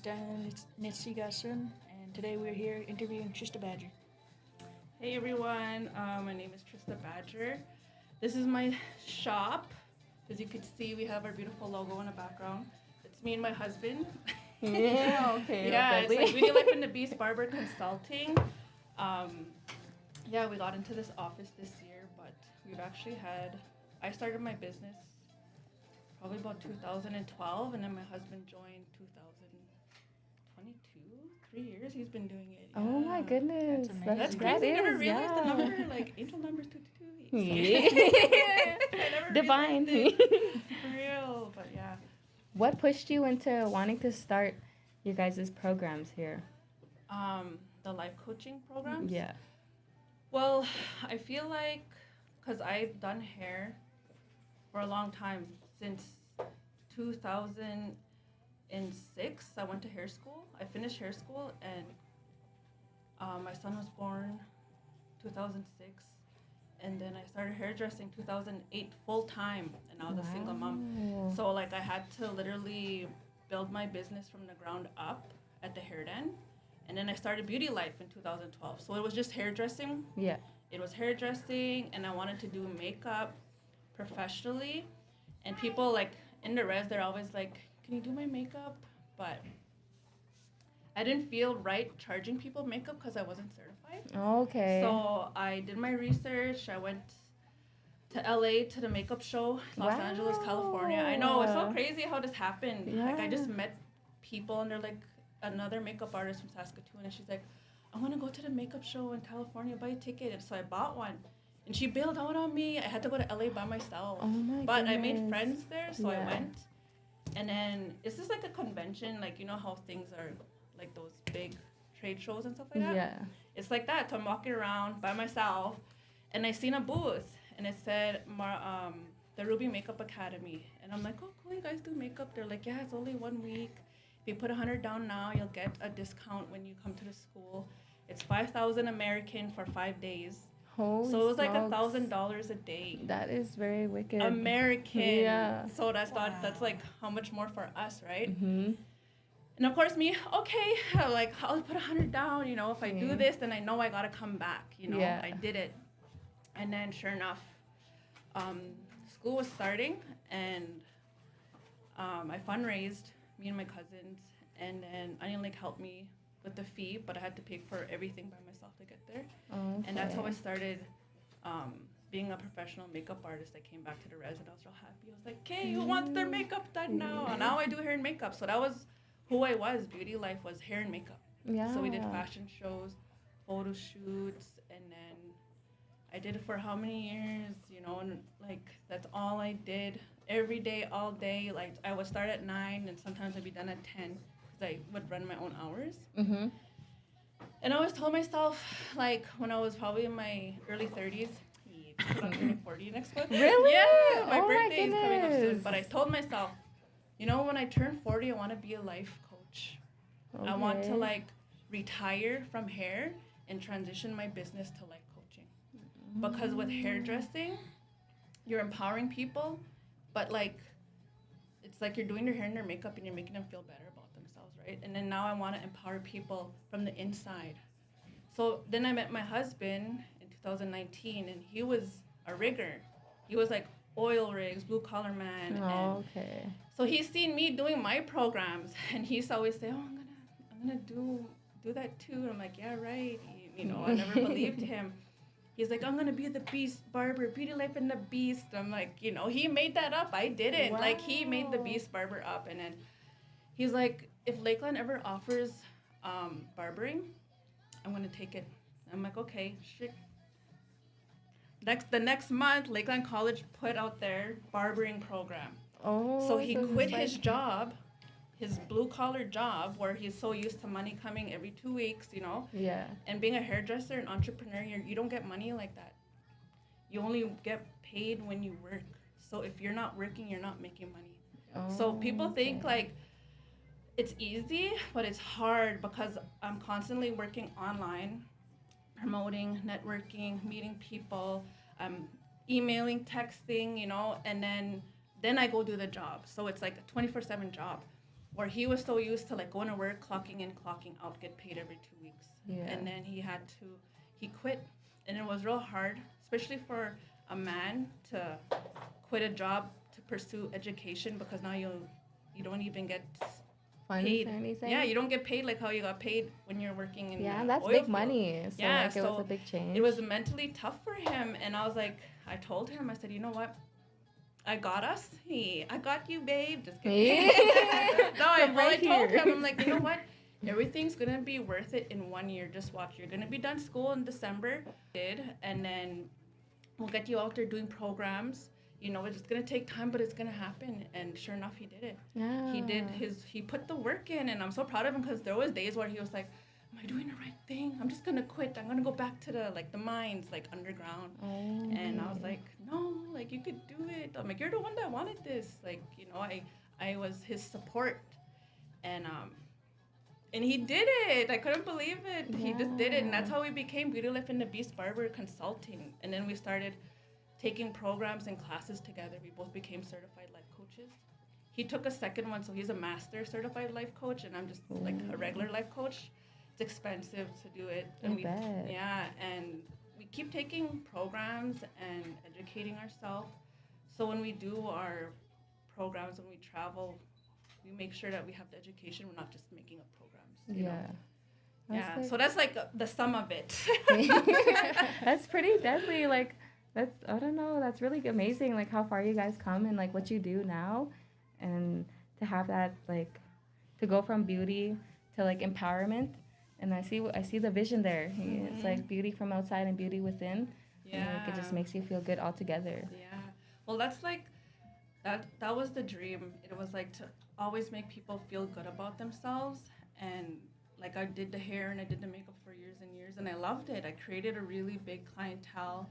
Nitsi and today we're here interviewing Trysta Badger. Hey everyone, my name is Trysta Badger. This is my shop. As you can see, we have our beautiful logo in the background. It's me and my husband. Yeah, okay. Yeah, it's lovely. like Beauty Life and the Beast Barber Consulting. Um, yeah, we got into this office this year, but we've actually had. I started my business probably about 2012, and then my husband joined 2022. 3 years he's been doing it. Oh my Yeah. goodness. That's amazing. That's That crazy. I never is, realized the yeah. number, like angel numbers 222. Yeah. I never Divine. realized it. For real, but yeah. What pushed you into wanting to start your guys' programs here? The life coaching programs. Yeah. Well, I feel like because I've done hair for a long time since 2006. I went to hair school. I finished hair school, and my son was born 2006. And then I started hairdressing 2008 full time, and I was a single mom. Wow. So like I had to literally build my business from the ground up at the hair den, and then I started Beauty Life in 2012. So it was just hairdressing. Yeah. It was hairdressing, and I wanted to do makeup professionally. And people like in the res, they're always like, "Can you do my makeup?" But I didn't feel right charging people makeup because I wasn't certified. Okay. So I did my research. I went to LA to the makeup show, Los Angeles, California. I know, it's so Wow. crazy how this happened. Like I just Yeah. met people, and they're like another makeup artist from Saskatoon, and she's like, "I want to go to the makeup show in California, buy a ticket." And so I bought one. And she bailed out on me. I had to go to LA by myself. Oh my But I made goodness. friends there, so I Yeah. went. And then it's just like a convention, like you know how things are like those big trade shows and stuff like that. Yeah. It's like that. So I'm walking around by myself, and I seen a booth, and it said the Ruby Makeup Academy, and I'm like, "Oh, cool, you guys do makeup?" They're like, "Yeah, it's only 1 week. If you put 100 down now, you'll get a discount when you come to the school. It's 5,000 American for 5 days." Holy So it was like smokes. $1,000 a day. That is very wicked. American. Yeah. So that's like how much more for us, right? Mm-hmm. And of course, me, okay, like I'll put 100 down. You know, if I do Yeah. this, then I know I gotta come back. You know, Yeah. I did it, and then sure enough, school was starting, and I fundraised, me and my cousins, and then Onion Lake helped me with the fee, but I had to pay for everything by myself to get there. Okay. And that's how I started being a professional makeup artist. I came back to the res, and I was real happy. I was like, "Okay, who wants their makeup done now?" And now I do hair and makeup. So that was who I was. Beauty Life was hair and makeup. Yeah. So we did fashion shows, photo shoots, and then I did it for how many years? You know, and like that's all I did every day, all day. Like I would start at 9, and sometimes I'd be done at 10 because I would run my own hours. Mm-hmm. And I always told myself, like, when I was probably in my early 30s, I'm turning 40 next month. Really? Yeah, my Oh my birthday is coming up soon. goodness. But I told myself, you know, when I turn 40, I want to be a life coach. I want to, Okay. like, retire from hair and transition my business to life coaching. Because with hairdressing, you're empowering people, but, like, it's like you're doing their hair and their makeup and you're making them feel better about themselves, right? And then now I want to empower people from the inside. So then I met my husband in 2019, and he was a rigger. He was like oil rigs, blue collar man. And Okay. so he's seen me doing my programs, and he's always say, "Oh, I'm gonna do that too." And I'm like, "Yeah, right." You know, I never believed him. He's like, "I'm gonna be the Beast Barber, Beauty Life and the Beast." I'm like, you know, he made that up. I didn't. Like he made the Wow. Beast Barber up, and then he's like, "If Lakeland ever offers barbering, I'm gonna take it." I'm like, "Okay, shit." The next month, Lakeland College put out their barbering program. Oh. So he it's quit like- his job, his blue collar job, where he's so used to money coming every 2 weeks, you know. Yeah. And being a hairdresser and entrepreneur, you don't get money like that. You only get paid when you work. So if you're not working, you're not making money. So people think Okay. like it's easy, but it's hard because I'm constantly working online, promoting, networking, meeting people, emailing, texting, you know, and then I go do the job. So it's like a 24/7 job. where he was so used to like going to work, clocking in, clocking out, get paid every 2 weeks. Yeah. And then he quit. And it was real hard, especially for a man to quit a job to pursue education, because now you don't even get Funds paid. or anything? Yeah, you don't get paid like how you got paid when you're working in Yeah, the that's oil big field. money. So Yeah, like, it so was a big change. It was mentally tough for him, and I was like, I told him, I said, you know what? I got us. Hey, I got you, babe. Just kidding. No, I told him, I'm like, you know what? Everything's gonna be worth it in 1 year. Just watch. You're gonna be done school in December, and then we'll get you out there doing programs. You know, it's gonna take time, but it's gonna happen. And sure enough, he did it. Yeah. He put the work in, and I'm so proud of him, because there was days where he was like, am I doing the right thing? I'm just gonna quit. I'm gonna go back to the mines, like underground. Oh. And I was like, no, like you could do it. I'm like, you're the one that wanted this. Like, you know, I was his support, and he did it. I couldn't believe it. Yeah. He just did it, and that's how we became Beauty Life and the Beast Barber Consulting. And then we started taking programs and classes together. We both became certified life coaches. He took a second one, so he's a master certified life coach, and I'm just like a regular life coach. It's expensive to do it. And I bet. Yeah, and we keep taking programs and educating ourselves. So when we do our programs, when we travel, we make sure that we have the education. We're not just making up programs. You know? Yeah. Like, So that's like the sum of it. that's pretty deadly. Like, I don't know, that's really amazing, like how far you guys come and like what you do now, and to have that, like, to go from beauty to like empowerment. And I see the vision there. It's like beauty from outside and beauty within. Yeah. And like it just makes you feel good all together. Yeah. Well, that's like that was the dream. It was like to always make people feel good about themselves. And like, I did the hair and I did the makeup for years and years, and I loved it. I created a really big clientele.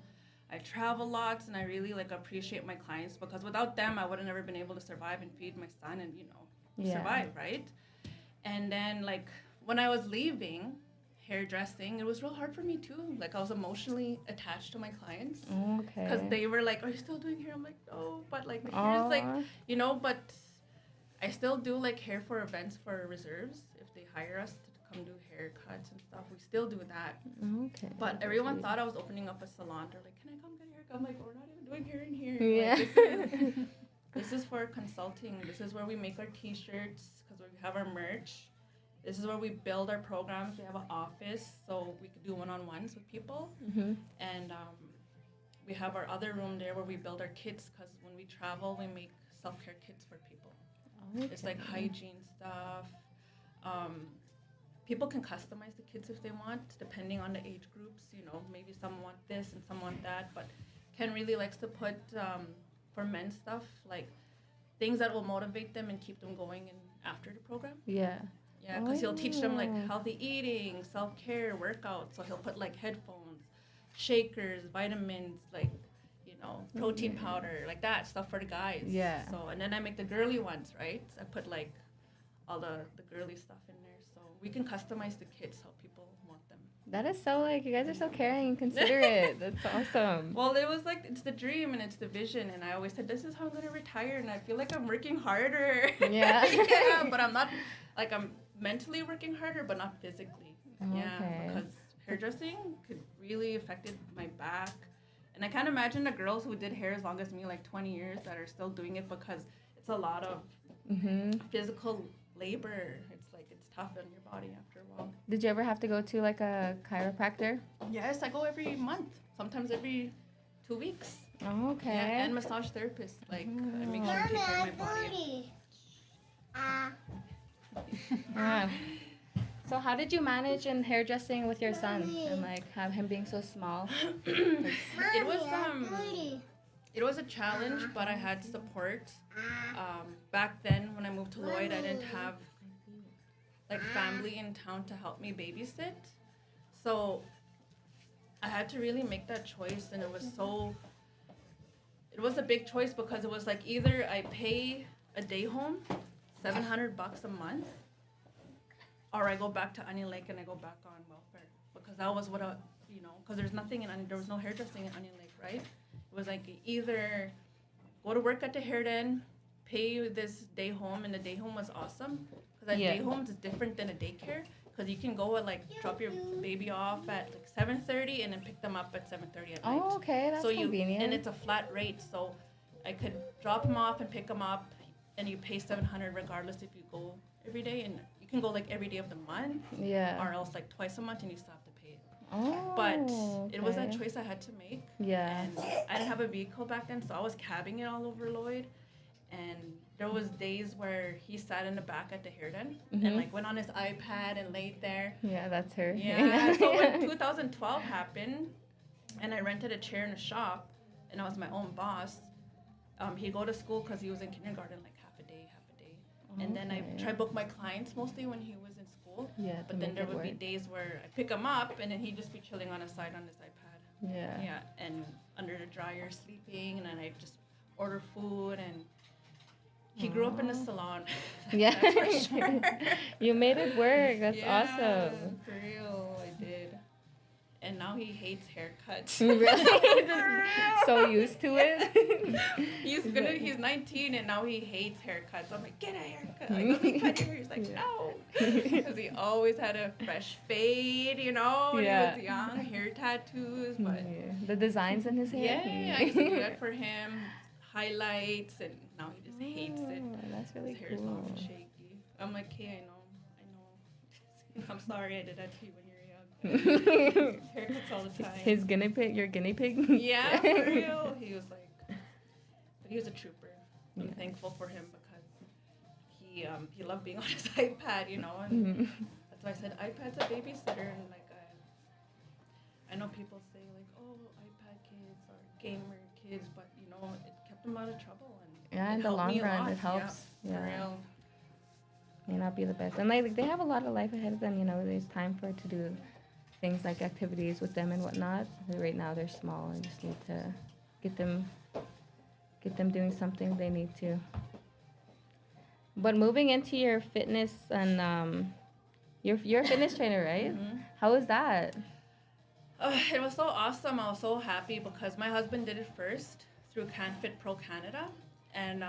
I travel lots, and I really like appreciate my clients, because without them I would have never been able to survive and feed my son and, you know, survive, right? And then like when I was leaving hairdressing, it was real hard for me too. Like, I was emotionally attached to my clients. Okay. Because they were like, are you still doing hair? I'm like, no, but like the hair is like, you know, but I still do like hair for events for reserves. If they hire us to come do haircuts and stuff, we still do that. Okay. But everyone thought I was opening up a salon. They're like, can I come get a haircut? I'm like, we're not even doing hair in here. Yeah. Like, this is for consulting. This is where we make our t-shirts, because we have our merch. This is where we build our programs. We have an office, so we could do one-on-ones with people. Mm-hmm. And we have our other room there where we build our kits, because when we travel, we make self-care kits for people. Okay. It's like hygiene stuff. People can customize the kits if they want, depending on the age groups. You know, maybe some want this and some want that. But Ken really likes to put, for men stuff, like things that will motivate them and keep them going in after the program. Yeah. Yeah, because he'll teach them like healthy eating, self-care, workouts. So he'll put like headphones, shakers, vitamins, like, you know, protein powder, like that stuff for the guys. Yeah. So, and then I make the girly ones, right? I put like all the girly stuff in there. So we can customize the kits how people want them. That is so, like, you guys are so caring and considerate. That's awesome. Well, it was like, it's the dream and it's the vision. And I always said, this is how I'm going to retire. And I feel like I'm working harder. Yeah. Yeah, but I'm not, like, I'm mentally working harder, but not physically. Okay. Yeah, because hairdressing could really affected my back. And I can't imagine the girls who did hair as long as me, like 20 years, that are still doing it, because it's a lot of physical labor. It's like, it's tough on your body after a while. Did you ever have to go to like a chiropractor? Yes, I go every month, sometimes every 2 weeks. Oh, okay. Yeah, and massage therapist. Like, I make sure I take care of my body. Yeah. So how did you manage in hairdressing with your son and like have him being so small? It was a challenge, but I had support. Back then, when I moved to Lloyd, I didn't have like family in town to help me babysit, so I had to really make that choice, and it was a big choice, because it was like, either I pay a day home, $700 a month, or I go back to Onion Lake and I go back on welfare, because that was what because there's nothing there was no hairdressing in Onion Lake, right? It was like, either go to work at the hair den, pay this day home, and the day home was awesome because a Yeah. day home is different than a daycare because you can go and like drop your baby off at like 7:30 and then pick them up at 7:30 at night. Oh, okay, that's So convenient. and it's a flat rate, so I could drop them off and pick them up, and you pay 700 regardless if you go every day, and you can go like every day of the month, Yeah. or else like twice a month, and you still have to pay it. Oh. But it was a okay. choice I had to make, Yeah. and I didn't have a vehicle back then, so I was cabbing it all over Lloyd, and there was days where he sat in the back at the hair den Mhm. and like went on his iPad and laid there. Yeah, that's her. Yeah. So when 2012 happened, and I rented a chair in a shop, and I was my own boss. He'd go to school because he was in kindergarten like half a day. And then I Okay. try book my clients mostly when he was in school. Yeah, But then there would be days where I pick him up, and then he'd just be chilling on his side on his iPad. Yeah. Yeah, and under the dryer sleeping, and then I just order food, and he grew up in the Aw. salon. Yeah. That's for sure. You made it work. That's Yeah, awesome. For real, I did. And now he hates haircuts. Really? For So real. used to it. He's 19 and now he hates haircuts. I'm like, get a haircut. Like, let me cut your hair. He's like, Yeah. no. Because he always had a fresh fade, you know, when Yeah. he was young, hair tattoos. But Yeah. The designs in his hair. yeah, I used to do that for him. Highlights, and now he just hates it. Oh, that's really His hair's cool. all shaky. I'm like, hey, I know. I'm sorry I did that to you when you were young. Haircuts all the time. His guinea pig, your guinea pig? Yeah, for real. He was like, but he was a trooper. I'm Yeah. thankful for him because he loved being on his iPad, you know, and Mhm. that's why I said iPad's a babysitter. And like I know people say like, oh, iPad kids are gamer kids, but you know, it kept them out of trouble, and Yeah, it in the helped long me a run, lot. it helps. Yeah, Yeah. for real. May not be the best. And like they have a lot of life ahead of them, you know, there's time for to do things like activities with them and whatnot. Right now they're small and just need to get them doing something they need to. But moving into your fitness and you're a fitness trainer, right? Mhm. How was that? It was so awesome. I was so happy because my husband did it first through CanFit Pro Canada, and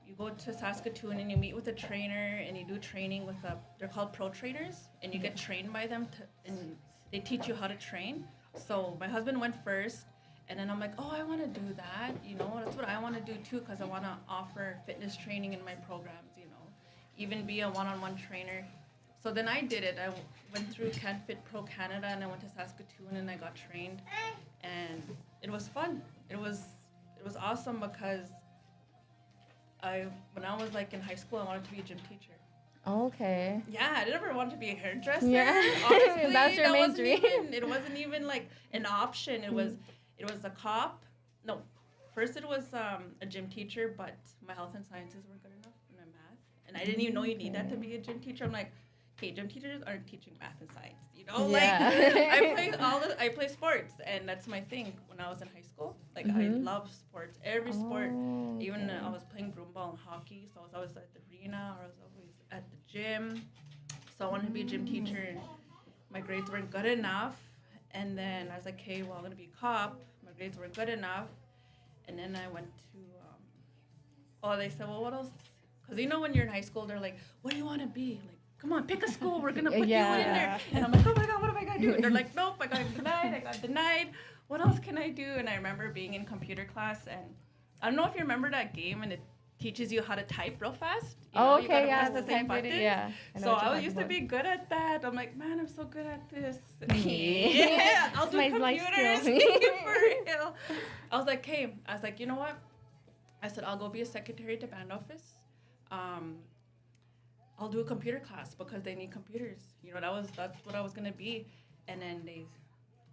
you go to Saskatoon and you meet with a trainer and you do training with they're called pro trainers, and you get trained by them and they teach you how to train. So my husband went first, and then I'm like, oh, I want to do that. You know, that's what I want to do too, because I want to offer fitness training in my programs. You know, even be a one-on-one trainer. So then I did it. I went through CanFit Pro Canada, and I went to Saskatoon and I got trained, and it was fun. It was awesome because when I was like in high school, I wanted to be a gym teacher. Okay. Yeah, I never wanted to be a hairdresser. Yeah. Honestly, That's your main wasn't dream. it wasn't even like an option. It was a cop. No, first it was a gym teacher, but my health and sciences weren't good enough in my math, and I didn't even know you need that to be a gym teacher. I'm like, okay, gym teachers aren't teaching math and science. You know, Yeah. I play sports, and that's my thing. When I was in high school, like I Mhm. love sports, every sport. Oh, Even okay. I was playing broomball and hockey, so I was always at the arena, or I was always at the gym. So I wanted to be a gym teacher, and my grades weren't good enough. And then I was like, okay, well, I'm gonna be a cop. My grades weren't good enough, and then I went to. They said, well, what else? Because you know, when you're in high school, they're like, what do you want to be? Like, come on, pick a school. We're gonna put you in there. And I'm like, oh my god, what am I gonna do? And they're like, nope, I got denied. What else can I do? And I remember being in computer class, and I don't know if you remember that game, and it teaches you how to type real fast. You know, Oh, you okay, gotta yeah, press the the same type button. rating, yeah. I know So what you're I talking used to about. be good at that. I'm like, man, I'm so good at this. Yeah. I'll It's do my life computers skill. for real. I was like, hey, you know what? I said, I'll go be a secretary at the band office. I'll do a computer class because they need computers. You know, that's what I was gonna be. And then they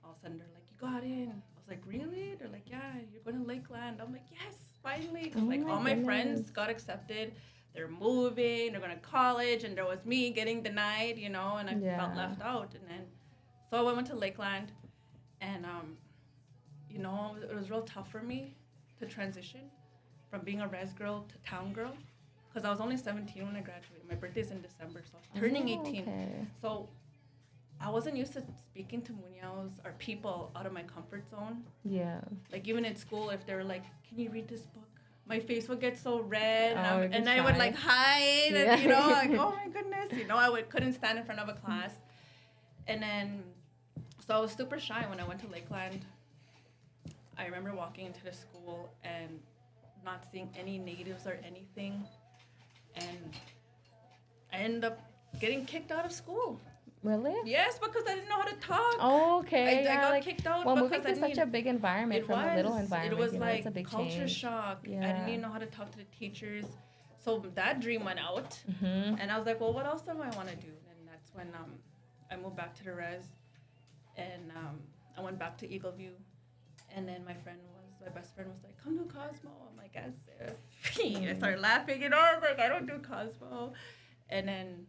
all of a sudden they're like, you got in. I was like, really? They're like, yeah, you're going to Lakeland. I'm like, yes, finally. 'Cause, Oh like my all my friends goodness. got accepted. They're moving. They're going to college, and there was me getting denied. You know, and I felt Yeah. left out. And then so I went to Lakeland, and you know, it was real tough for me to transition from being a res girl to town girl. Because I was only 17 when I graduated. My birthday's in December, so I was turning 18. Okay. So I wasn't used to speaking to muñeos or people out of my comfort zone. Yeah. Like even in school, if they were like, "Can you read this book?" my face would get so red, Oh, and you're I would shy. like hide, Yeah. and like, oh my goodness, couldn't stand in front of a class, and then so I was super shy when I went to Lakeland. I remember walking into the school and not seeing any natives or anything, and I ended up getting kicked out of school. Really? Yes, because I didn't know how to talk. Oh, okay. I Yeah, got like, kicked out well, because moving I to such a didn't. big environment It from was. a little environment, It was you know, like it's a big culture change. shock. I Yeah. didn't even know how to talk to the teachers. So that dream went out. Mm-hmm. And I was like, well, what else do I want to do? And that's when I moved back to the res. And I went back to Eagle View. And then my best friend was like, come to Cosmo. I'm like, as if. I started laughing, I was like, I don't do Cosmo. And then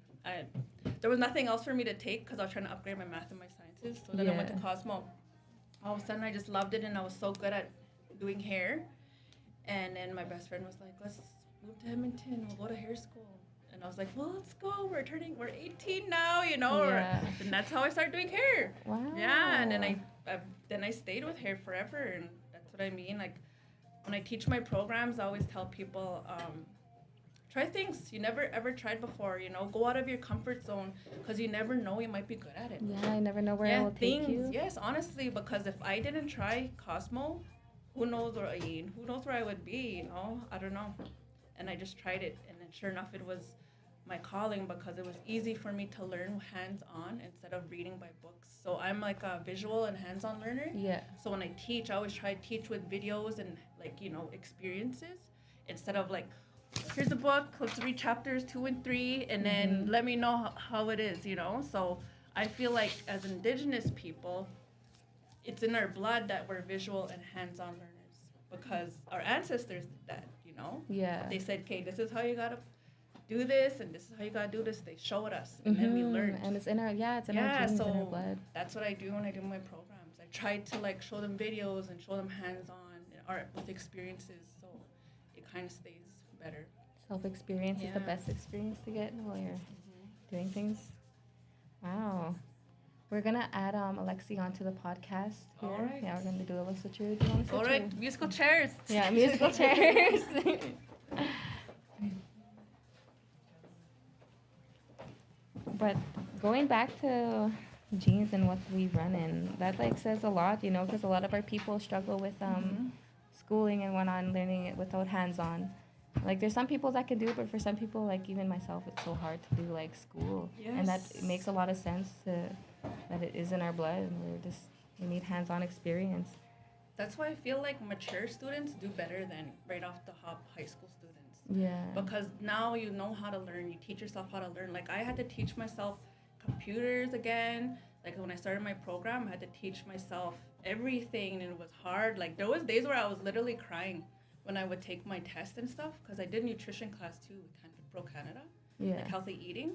there was nothing else for me to take because I was trying to upgrade my math and my sciences. So then I went to Cosmo. All of a sudden, I just loved it, and I was so good at doing hair. And then my best friend was like, let's move to Edmonton. We'll go to hair school. And I was like, well, let's go. We're 18 now, Yeah. And that's how I started doing hair. Wow. Yeah, and then I stayed with hair forever, and that's what I mean. Like, when I teach my programs, I always tell people, try things you never ever tried before. Go out of your comfort zone because you never know, you might be good at it. Yeah, I never know where it will take you. Yes, honestly, because if I didn't try Cosmo, who knows where I would be? I don't know. And I just tried it, and then sure enough, it was my calling because it was easy for me to learn hands-on instead of reading by books. So I'm like a visual and hands-on learner. Yeah. So when I teach, I always try to teach with videos and experiences instead of like, here's a book, let's read chapters 2 and 3, and then let me know how it is, So I feel like as Indigenous people, it's in our blood that we're visual and hands-on learners because our ancestors did that, Yeah. They said, okay, this is how you gotta do this, and this is how you gotta do this. They showed us, and then we learned. And it's in our, it's in our genes, in our blood. That's what I do when I do my programs. I try to like show them videos and show them hands-on art with experiences, so it kind of stays better. Self-experience is the best experience to get while you're doing things. Wow. We're going to add Alexi onto the podcast here. All right. Yeah, we're going to do a little switcheroo. Do you want to switcheroo? All right, musical chairs. Yeah, musical chairs. But going back to genes and what we run in, that like says a lot, because a lot of our people struggle with schooling and whatnot, learning it without hands-on. Like there's some people that can do it, but for some people, like even myself, it's so hard to do like school. Yes. And that it makes a lot of sense that it is in our blood, and we need hands-on experience. That's why I feel like mature students do better than right off the hop high school students. Yeah. Because now you know how to learn. You teach yourself how to learn. Like I had to teach myself computers again. Like when I started my program, I had to teach myself everything, and it was hard. Like there was days where I was literally crying when I would take my test and stuff, because I did nutrition class too with Pro Canada, like healthy eating,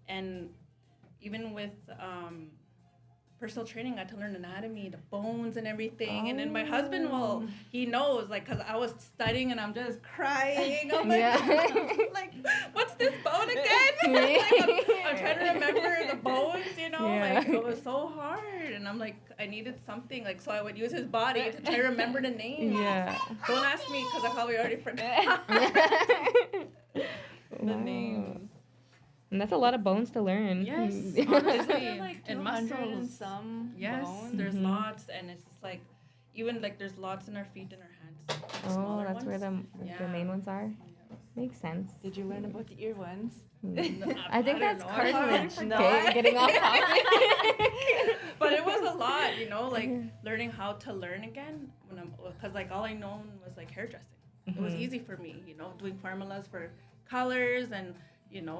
and even with personal training, I had to learn anatomy, the bones and everything. And then my husband, he knows, like, because I was studying and I'm just crying. I'm like, like, what's this bone again? Like, I'm trying to remember the bones, like, it was so hard. And I'm like, I needed something, like, so I would use his body to try to remember the name. Yeah. Don't ask me, because I probably already forgot the name. And that's a lot of bones to learn. Yes, Isn't honestly, there like and 200 muscles. and some Yes, bones? there's lots, and it's just like, even like there's lots in our feet and our hands. Oh, smaller that's ones. where the main ones are. Makes sense. Did you learn about the ear ones? I think that's don't know. cartilage. No. Okay, getting off topic. But it was a lot, like learning how to learn again. Because like all I known was like hairdressing. It was easy for me, doing formulas for colors, and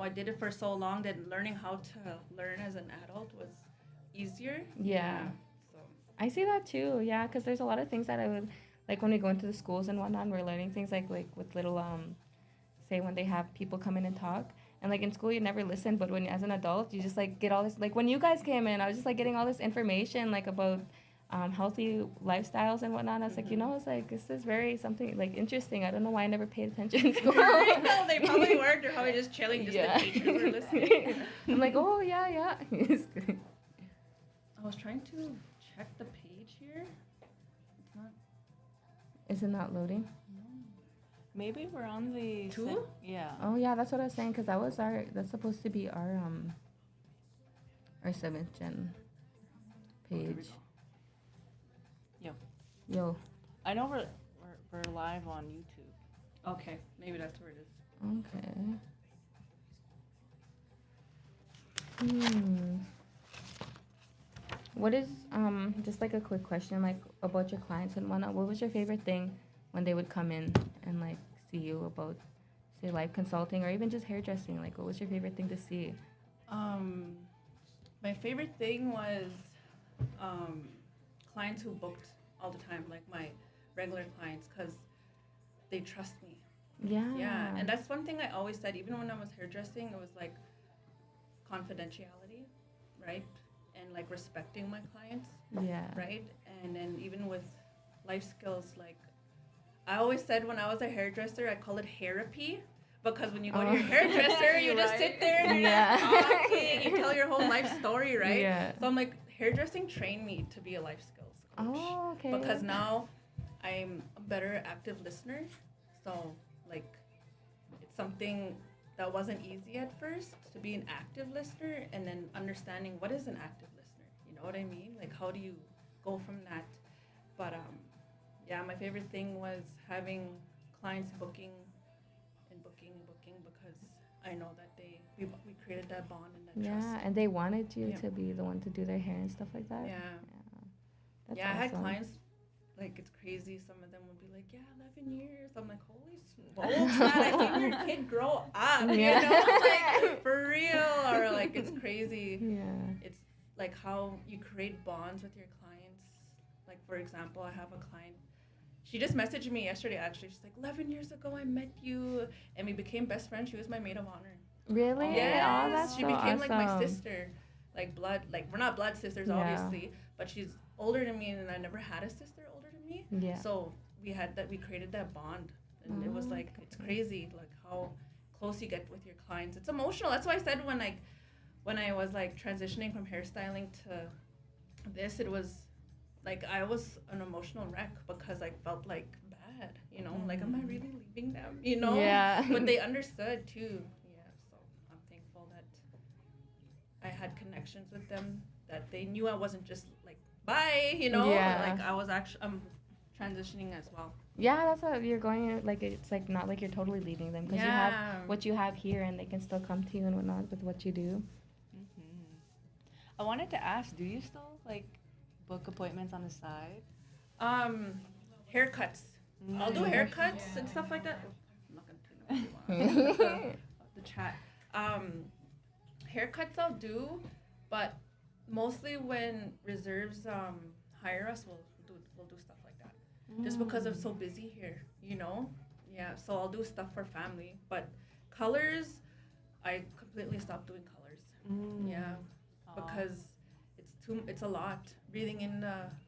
I did it for so long that learning how to learn as an adult was easier. Yeah. So. I see that too. Yeah, because there's a lot of things that I would like when we go into the schools and whatnot. And we're learning things like with little say when they have people come in and talk. And like in school, you never listen, but when as an adult, you just like get all this. Like when you guys came in, I was just like getting all this information like about healthy lifestyles and whatnot. I was like, it's like this is very something like interesting. I don't know why I never paid attention in school. No, they probably weren't. They're probably just chilling. Just the teachers were listening. I'm like, oh yeah. It's good. I was trying to check the page here. It's not. Is it not loading? No. Maybe we're on the Two? yeah. Oh yeah, that's what I was saying. Cause that was that's supposed to be our 7th gen Oh, here we page. go. Yo. Yo. I know we're live on YouTube. Okay, maybe that's where it is. Okay. Hmm. What is just like a quick question like about your clients and whatnot? What was your favorite thing when they would come in and like see you about say life consulting or even just hairdressing? Like what was your favorite thing to see? Um, my favorite thing was clients who booked all the time, like my regular clients, because they trust me. Yeah. Yeah, and that's one thing I always said, even when I was hairdressing, it was like confidentiality, right? And like respecting my clients, Yeah. right? And then even with life skills, like I always said when I was a hairdresser, I call it therapy. Because when you go to your hairdresser, you just sit there and you're Yeah. just talking. You tell your whole life story, right? Yeah. So I'm like, hairdressing trained me to be a life skills coach. Oh, okay. Because now I'm a better active listener. So like it's something that wasn't easy at first to be an active listener and then understanding what is an active listener. You know what I mean? Like how do you go from that? But yeah, my favorite thing was having clients booking and booking and booking because I know that we created that bond and that Yeah, trust. and they wanted you Yeah. to be the one to do their hair and stuff like that. Yeah. That's Yeah, I had awesome. clients, like, it's crazy. Some of them would be like, yeah, 11 years. I'm like, holy smokes, man, I think your kid grow up, Yeah. you know? Like, for real. Or, like, it's crazy. Yeah. It's, like, how you create bonds with your clients. Like, for example, I have a client. She just messaged me yesterday, actually. She's like, 11 years ago, I met you, and we became best friends. She was my maid of honor. Really? Yes, Oh, that's she so became like my awesome. sister, like blood. Like we're not blood sisters, Yeah. obviously, but she's older than me, and I never had a sister older than me. Yeah. So we had that. We created that bond, and it was Oh, like it's okay. crazy, like how close you get with your clients. It's emotional. That's why I said when I was like transitioning from hairstyling to this, it was like I was an emotional wreck because I felt like bad, you know, like am I really leaving them, you know? Yeah. But they understood too. Yeah, so I'm thankful that I had connections with them that they knew I wasn't just like bye, you know? Yeah. Like I was actually transitioning as well. Yeah, that's what you're going like it's like not like you're totally leaving them because you have Yeah. what you have here and they can still come to you and whatnot with what you do. I wanted to ask, do you still like book appointments on the side? Haircuts. I'll do Mm. haircuts and stuff like that. I'm not gonna turn off the chat. Haircuts I'll do, but mostly when reserves hire us, we'll do stuff like that. Just because I'm so busy here, you know. Yeah, so I'll do stuff for family, but colors, I completely stopped doing colors. Mm. Yeah, because it's a lot breathing in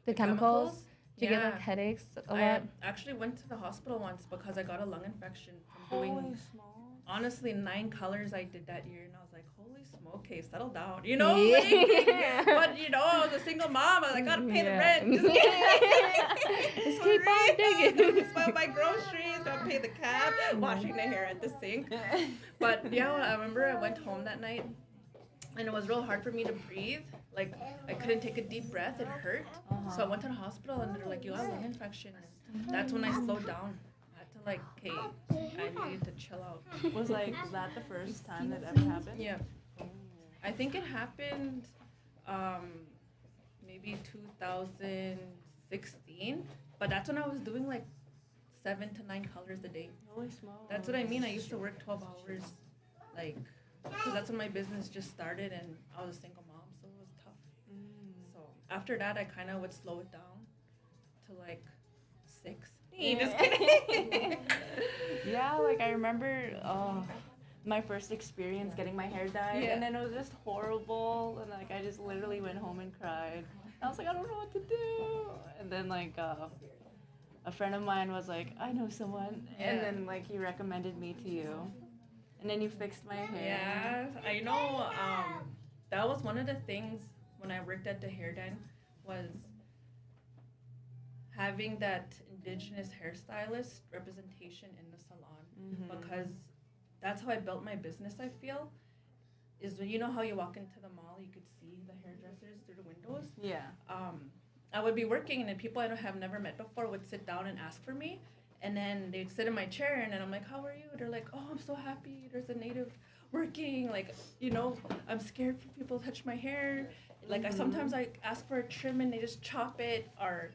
The chemicals? Do you Yeah. get like headaches a I lot? actually went to the hospital once because I got a lung infection from Holy doing smokes. honestly 9 colors I did that year, and I was like, holy smoke, okay, settle down, you know. Yeah. Like, but you know, I was a single mom. I gotta pay the Yeah. rent. Just keep on digging. Buy my groceries, gotta pay the cab, washing the hair at the sink. But yeah, I remember I went home that night, and it was real hard for me to breathe. Like I couldn't take a deep breath. It hurt. So I went to the hospital, and they're like, "You have lung infection." And that's when I slowed down. I had to like, okay, I needed to chill out. Was that the first time that ever happened? Yeah, I think it happened, maybe 2016. But that's when I was doing like 7 to 9 colors a day. Holy smokes. That's what I mean. I used to work 12 hours, like, because that's when my business just started, and I was a single mom, so it was tough. So after that, I kind of would slow it down to like 6. Just kidding. Yeah, like I remember my first experience getting my hair dyed, Yeah. and then it was just horrible, and like I just literally went home and cried. I was like, I don't know what to do, and then like a friend of mine was like, I know someone, and Yeah. then like he recommended me to you, and then you fixed my hair. Yeah, I know. That was one of the things when I worked at the hair den was having that indigenous hairstylist representation in the salon, because that's how I built my business. I feel is when, you know how you walk into the mall, you could see the hairdressers through the windows. Yeah. I would be working, and then people I have never met before would sit down and ask for me, and then they'd sit in my chair, and then I'm like, "How are you?" They're like, "Oh, I'm so happy. There's a native working." Like, you know, I'm scared for people to touch my hair. Like, I sometimes I ask for a trim, and they just chop it, or,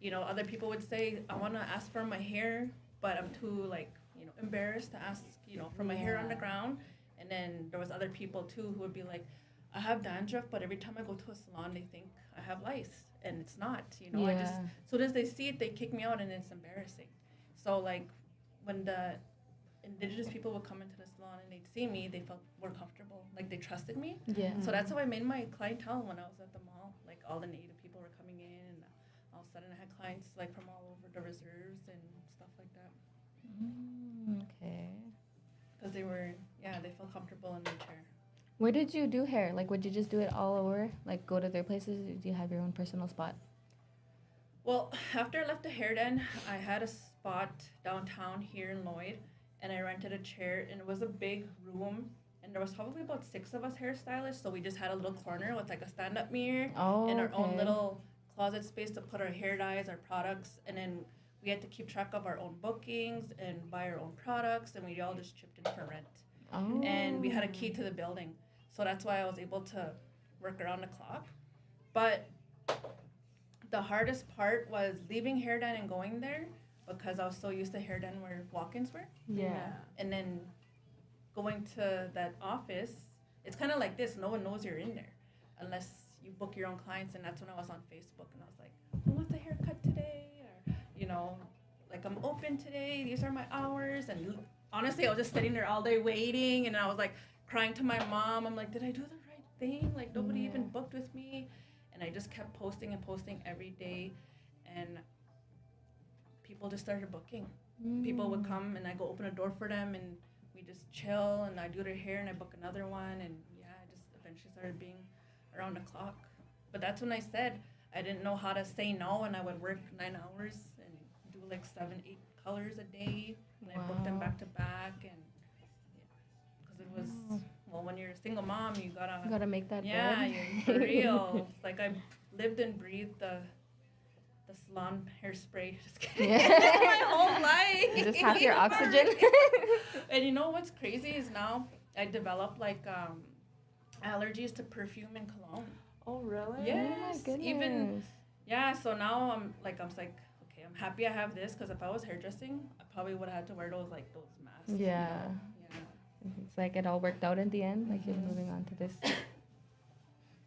you know, other people would say, "I want to ask for my hair, but I'm too, like, you know, embarrassed to ask, you know, for my hair on the ground." And then there was other people too who would be like, "I have dandruff, but every time I go to a salon, they think I have lice, and it's not." You know, I just, as soon as they see it, they kick me out, and it's embarrassing. So, like, when the indigenous people would come into the salon and they'd see me, they felt more comfortable, like they trusted me. Yeah. So that's how I made my clientele when I was at the mall. Like, all the native people were coming in, and all of a sudden I had clients like from all over the reserves and stuff like that. Okay. Because they were, yeah, they felt comfortable in their chair. Where did you do hair? Like, would you just do it all over? Like, go to their places? Or do you have your own personal spot? Well, after I left the hair den, I had a spot downtown here in Lloyd, and I rented a chair, and it was a big room, and there was probably about 6 of us hairstylists, so we just had a little corner with like a stand-up mirror and our own little closet space to put our hair dyes, our products, and then we had to keep track of our own bookings and buy our own products, and we all just chipped in for rent. Oh. And we had a key to the building, so that's why I was able to work around the clock. But the hardest part was leaving hair den and going there, because I was so used to hair den where walk-ins were. Yeah. And then going to that office, it's kind of like this. No one knows you're in there unless you book your own clients. And that's when I was on Facebook, and I was like, "Who wants a haircut today?" Or, you know, like, "I'm open today. These are my hours." And honestly, I was just sitting there all day waiting, and I was like crying to my mom. I'm like, "Did I do the right thing? Like, nobody even booked with me." And I just kept posting and posting every day, and people just started booking. People would come, and I go open a door for them, and we just chill, and I do their hair, and I book another one, and yeah, I just eventually started being around the clock. But that's when I said I didn't know how to say no, and I would work 9 hours and do like 7, 8 colors a day, and I booked them back to back, and because it was, well, when you're a single mom, you gotta make that yeah, bread. for real. It's like I lived and breathed the salon hairspray. Just kidding. My whole life. Just have your oxygen. And you know what's crazy is now I developed like allergies to perfume and cologne. Oh, really? Yes. Oh my goodness. Even yeah. So now I'm like, okay, I'm happy I have this, because if I was hairdressing, I probably would have had to wear those masks. Yeah. You know? Yeah. It's like it all worked out in the end. Like you're moving on to this.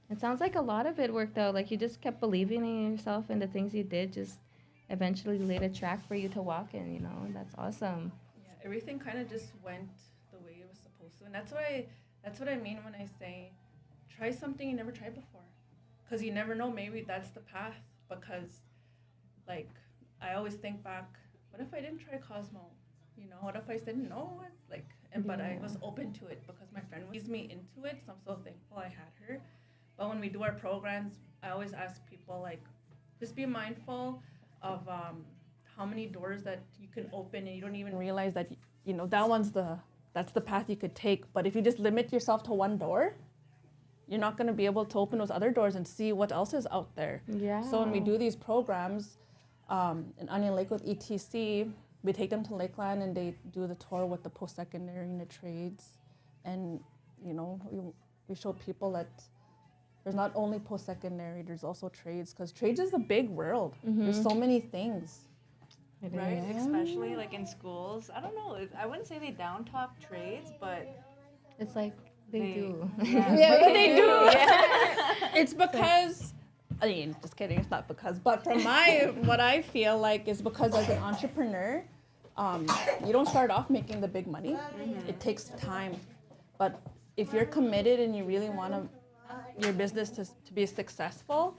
It sounds like a lot of it worked out. Like you just kept believing in yourself, and the things you did just eventually laid a track for you to walk in. You know, and that's awesome. Yeah, everything kind of just went the way it was supposed to, and that's what I mean when I say, try something you never tried before, because you never know. Maybe that's the path. Because, like, I always think back, what if I didn't try Cosmo? You know, what if I said no? It's like, but I was open to it because my friend eased me into it. So I'm so thankful I had her. But when we do our programs, I always ask people, like, just be mindful of how many doors that you can open, and you don't even realize that, you know, that's the path you could take. But if you just limit yourself to one door, you're not going to be able to open those other doors and see what else is out there. Yeah. So when we do these programs in Onion Lake with ETC, we take them to Lakeland, and they do the tour with the post-secondary and the trades. And, you know, we show people that there's not only post-secondary, there's also trades, because trades is a big world. There's so many things. Right? Especially like in schools. I don't know. I wouldn't say they down talk trades, but it's like they do. Yeah, but they do. Yeah. It's because, I mean, just kidding, it's not because, but from what I feel like is because as an entrepreneur, you don't start off making the big money. It takes time. But if you're committed and you really want your business to be successful,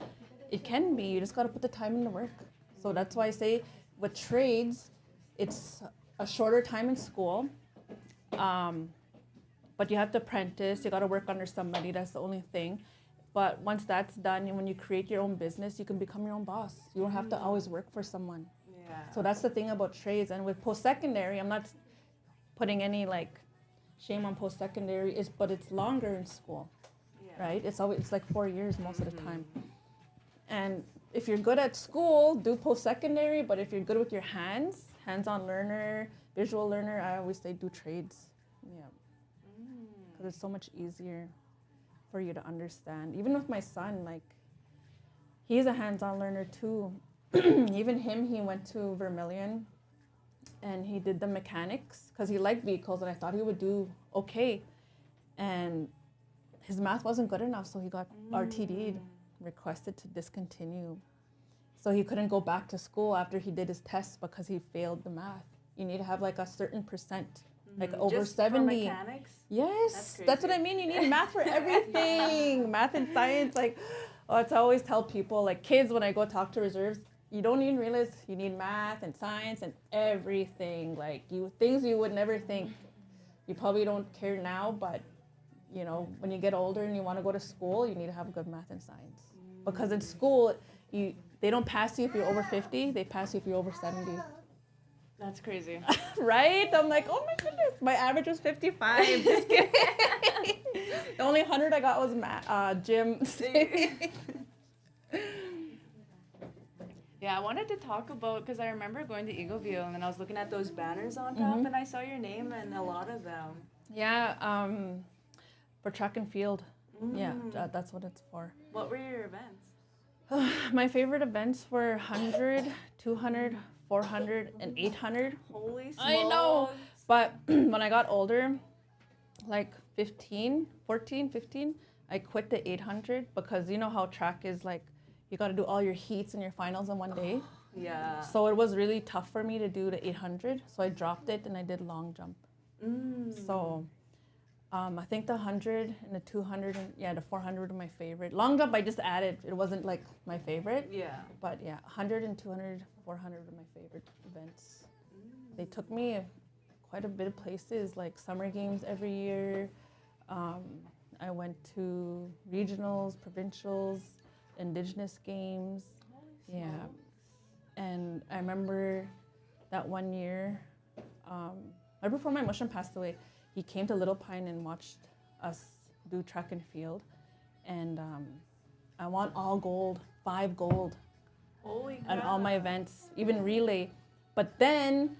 it can be. You just got to put the time in the work. So that's why I say with trades, it's a shorter time in school. But you have to apprentice, you got to work under somebody, that's the only thing. But once that's done, and when you create your own business, you can become your own boss. You don't have to always work for someone. Yeah. So that's the thing about trades. And with post-secondary, I'm not putting any like shame on post-secondary, but it's longer in school, right? It's like 4 years most of the time. And if you're good at school, do post-secondary. But if you're good with your hands-on learner, visual learner, I always say do trades. Yeah, because it's so much easier for you to understand. Even with my son, like he's a hands-on learner too. Even him, he went to Vermilion and he did the mechanics because he liked vehicles and I thought he would do okay. And his math wasn't good enough, so he got RTD'd, requested to discontinue. So he couldn't go back to school after he did his tests because he failed the math. You need to have like a certain percent, like over Just 70. For mechanics? Yes, that's what I mean. You need math for everything. Math and science, like, I always tell people, like kids, when I go talk to reserves, you don't even realize you need math and science and everything. Like things you would never think. You probably don't care now, but you know, when you get older and you want to go to school, you need to have good math and science. Because in school, they don't pass you if you're over 50, they pass you if you're over 70. That's crazy. Right? I'm like, oh my goodness, my average was 55. Just kidding. The only 100 I got was gym. Yeah, I wanted to talk about, because I remember going to Eagleville and then I was looking at those banners on top and I saw your name and a lot of them. Yeah, for track and field. Yeah, that's what it's for. What were your events? My favorite events were 100, 200, 400, and 800. Holy smokes. I know. But when I got older, like 15, I quit the 800 because you know how track is like, you got to do all your heats and your finals in one day. Yeah. So it was really tough for me to do the 800. So I dropped it and I did long jump. So I think the 100 and the 200 and the 400 were my favorite. Long jump I just added. It wasn't like my favorite. Yeah. But yeah, 100 and 200, 400 were my favorite events. They took me quite a bit of places, like summer games every year. I went to regionals, provincials, indigenous games. Yeah. And I remember that one year, right before my Mushroom passed away, he came to Little Pine and watched us do track and field. And I won all gold, 5 gold. Holy on crap. all my events, even relay. But then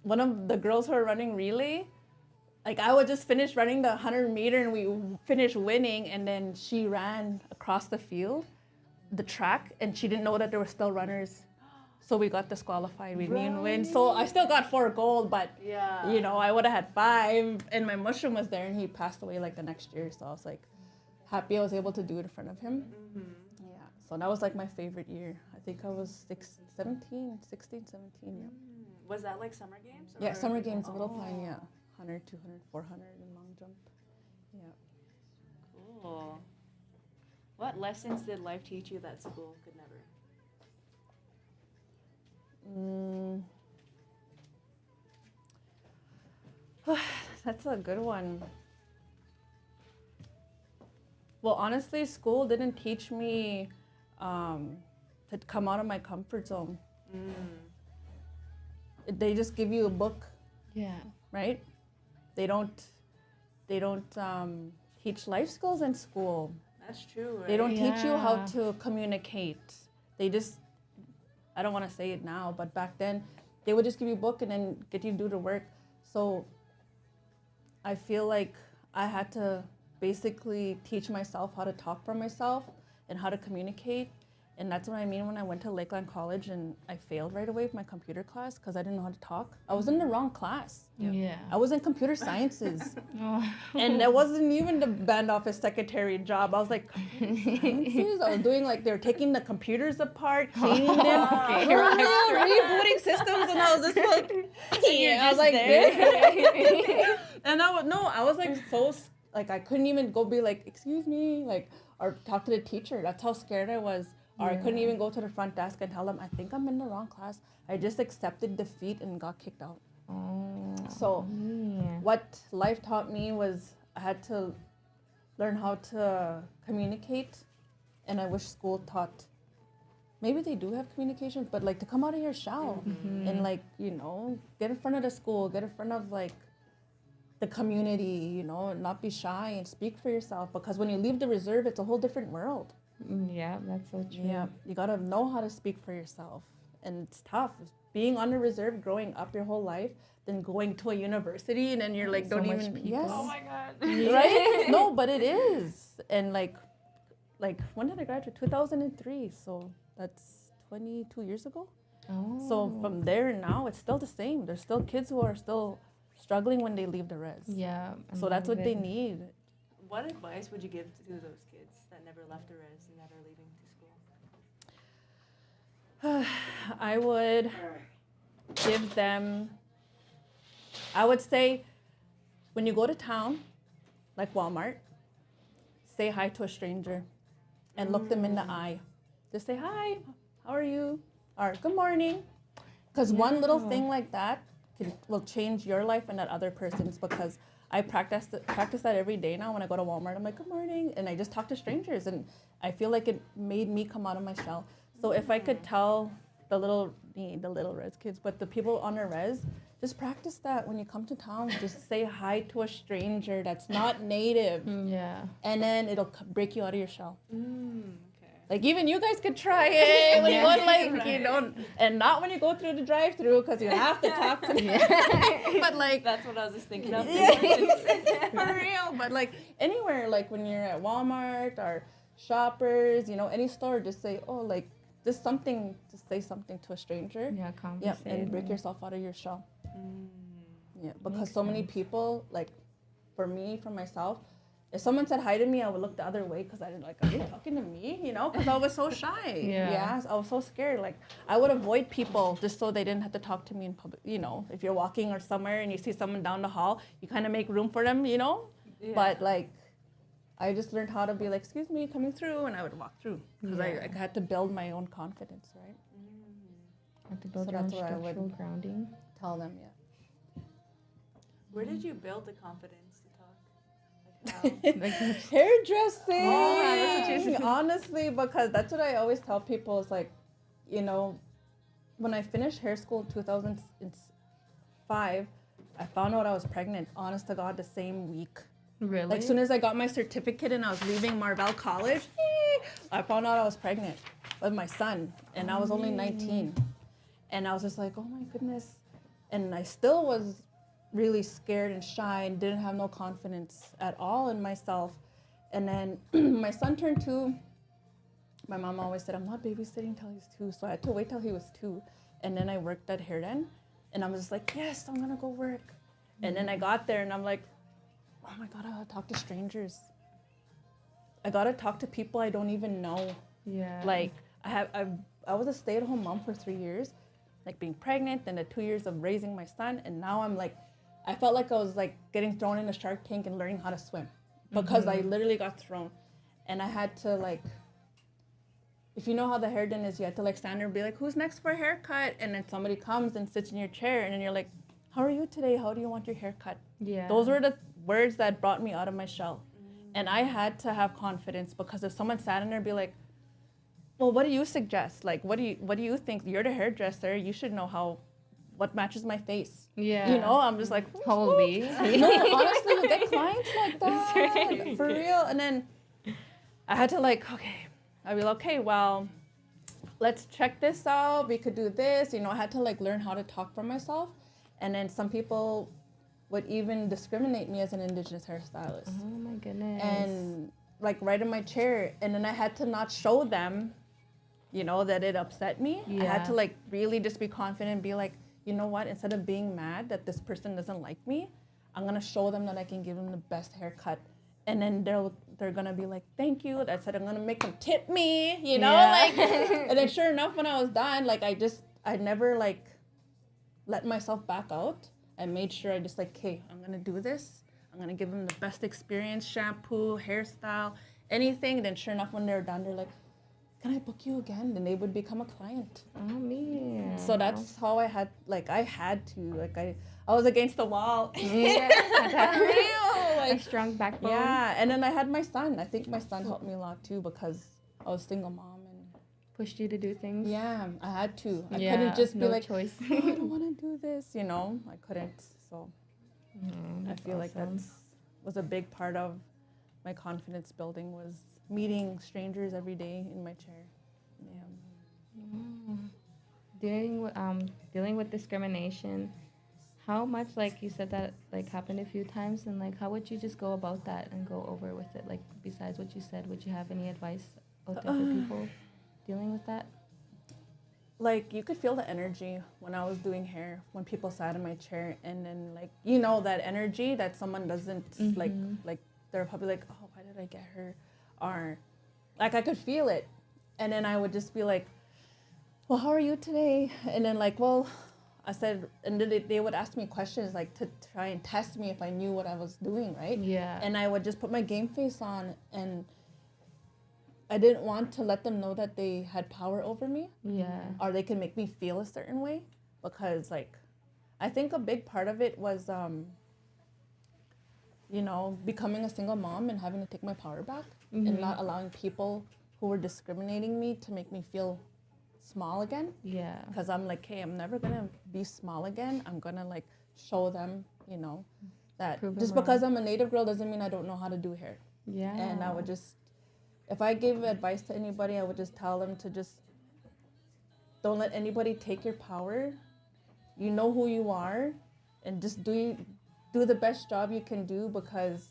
one of the girls who were running relay, like I would just finish running the 100-meter and we finished winning, and then she ran across the field, the track, and she didn't know that there were still runners. So we got disqualified. We didn't win. So I still got 4 gold, but you know, I would have had 5. And my Mushroom was there, and he passed away like the next year. So I was like happy I was able to do it in front of him. Yeah. So that was like my favorite year. I think I was 16, 17, yeah. Was that like summer games? Yeah, summer games, Little Pine, yeah. 100, 200, 400, and long jump. Yeah. Cool. What lessons did life teach you that school could never? That's a good one. Well, honestly, school didn't teach me to come out of my comfort zone. They just give you a book. Yeah. Right? They don't teach life skills in school. That's true, right? They don't teach you how Yeah. to communicate. They just, I don't want to say it now, but back then, they would just give you a book and then get you to do the work. So I feel like I had to basically teach myself how to talk for myself and how to communicate. And that's what I mean when I went to Lakeland College and I failed right away with my computer class because I didn't know how to talk. I was in the wrong class. Yeah. I was in computer sciences. Oh. And it wasn't even the band office secretary job. I was like, sciences? I was doing like, they were taking the computers apart, cleaning them, rebooting systems, and I was just like, I was like this. And I was like so, like I couldn't even go be like, excuse me, like, or talk to the teacher. That's how scared I was. Or I couldn't even go to the front desk and tell them, I think I'm in the wrong class. I just accepted defeat and got kicked out. Oh. So what life taught me was I had to learn how to communicate, and I wish school taught. Maybe they do have communications, but like to come out of your shell and like, you know, get in front of the school, get in front of like the community, you know, and not be shy and speak for yourself, because when you leave the reserve, it's a whole different world. Yeah, that's so true. Yeah, you gotta know how to speak for yourself, and it's tough. Being on the reserve, growing up your whole life, then going to a university, and then you're like, So don't much even. people. Yes. Oh my god. Right? No, but it is, and like when did I graduate? 2003. So that's 22 years ago. Oh. So from there now, it's still the same. There's still kids who are still struggling when they leave the res. Yeah. a So that's lot what of they it. need. What advice would you give to those kids that never left the res and that are leaving to school? I would give them, I would say, when you go to town, like Walmart, say hi to a stranger and look them in the eye. Just say, hi, how are you? Or good morning. Because one little Yeah. thing like that will change your life and that other person's, because I practice that every day now. When I go to Walmart, I'm like, good morning. And I just talk to strangers. And I feel like it made me come out of my shell. So if I could tell the little res kids, but the people on the res, just practice that when you come to town. Just say hi to a stranger that's not native. Yeah. And then it'll break you out of your shell. Okay. Like even you guys could try it when you go like, Right. you know, and not when you go through the drive-through, because you have to talk to them. But like, That's what I was just thinking of. for real. But like anywhere, like when you're at Walmart or Shoppers, you know, any store, just say, oh, like just something, just say something to a stranger. Yeah, Yeah, conversate. and break yourself out of your shell. Mm. Yeah, because Makes so many sense. people, like for myself, if someone said hi to me, I would look the other way, because I didn't like, are you talking to me? You know, because I was so shy. Yeah. I was so scared. Like I would avoid people just so they didn't have to talk to me in public. You know, if you're walking or somewhere and you see someone down the hall, you kind of make room for them, you know? Yeah. But like, I just learned how to be like, excuse me, coming through, and I would walk through, because Yeah. I had to build my own confidence, right? Have to build So your own that's what I would- structural grounding. Tell them, yeah. Where did you build the confidence to talk? Like how? Hairdressing. Oh, that's what you said. Honestly, because that's what I always tell people. Is like, you know, when I finished hair school in 2005, I found out I was pregnant. Honest to God, the same week. Really? Like, soon as I got my certificate and I was leaving Marvell College, I found out I was pregnant with my son, and I was only 19. And I was just like, oh my goodness. And I still was really scared and shy and didn't have no confidence at all in myself. And then my son turned 2. My mom always said, I'm not babysitting till he's 2. So I had to wait till he was 2. And then I worked at Hair Den. And I was just like, yes, I'm going to go work. And then I got there and I'm like, oh my God, I gotta talk to strangers. I gotta talk to people I don't even know. Yeah. Like I was a stay-at-home mom for 3 years, like being pregnant, then the 2 years of raising my son, and now I'm like, I felt like I was like getting thrown in a shark tank and learning how to swim, because I literally got thrown, and I had to like, if you know how the hair den is, you had to like stand there and be like, who's next for a haircut? And then somebody comes and sits in your chair, and then you're like, how are you today? How do you want your haircut? Yeah. Those were the words that brought me out of my shell. And I had to have confidence, because if someone sat in there and be like, well, what do you suggest? Like, what do you think? You're the hairdresser. You should know what matches my face. Yeah. You know, I'm just like, Holy. no, honestly, you get clients like that. For real. And then I had to like, I'd be like, okay, well, let's check this out. We could do this. You know, I had to like learn how to talk for myself. And then some people would even discriminate me as an Indigenous hairstylist. Oh my goodness. And like right in my chair. And then I had to not show them, you know, that it upset me. I had Yeah. to like really just be confident and be like, you know what, instead of being mad that this person doesn't like me, I'm gonna show them that I can give them the best haircut. And then they're gonna be like, thank you. I said, I'm gonna make them tip me, you know? Yeah. Like, and then sure enough, when I was done, like I never like let myself back out. I made sure I just like, okay, I'm gonna do this. I'm gonna give them the best experience, shampoo, hairstyle, anything. Then sure enough, when they're done, they're like, can I book you again? Then they would become a client. Oh man. So that's how I had to, I was against the wall. Yeah, For real, a like, strong backbone. yeah. And then I had my son. I think my son helped me a lot too because I was single mom and Pushed you to do things. yeah, I had to. I Yeah, couldn't just be no like, choice. oh, I don't want to do this, you know. I couldn't. So I That's feel like awesome. that's was a big part of my confidence building was meeting strangers every day in my chair. Yeah. Dealing with discrimination. How much, like you said, that like happened a few times, and like how would you just go about that and go over with it? Like besides what you said, would you have any advice out there for people dealing with that? Like you could feel the energy when I was doing hair when people sat in my chair and then like you know that energy that someone doesn't like they're probably like, oh, why did I get her, or like I could feel it, and then I would just be like, well, how are you today? And then like, well, I said, and then they would ask me questions like to try and test me if I knew what I was doing, right? Yeah. And I would just put my game face on, and I didn't want to let them know that they had power over me. Yeah. Or they can make me feel a certain way, because like I think a big part of it was you know, becoming a single mom and having to take my power back and not allowing people who were discriminating me to make me feel small again. Yeah. Because I'm like, hey, I'm never gonna be small again. I'm gonna like show them, you know, that Prove 'em just wrong. because I'm a native girl doesn't mean I don't know how to do hair. Yeah. And I would just, if I gave advice to anybody, I would just tell them to just don't let anybody take your power. You know who you are, and just do the best job you can do, because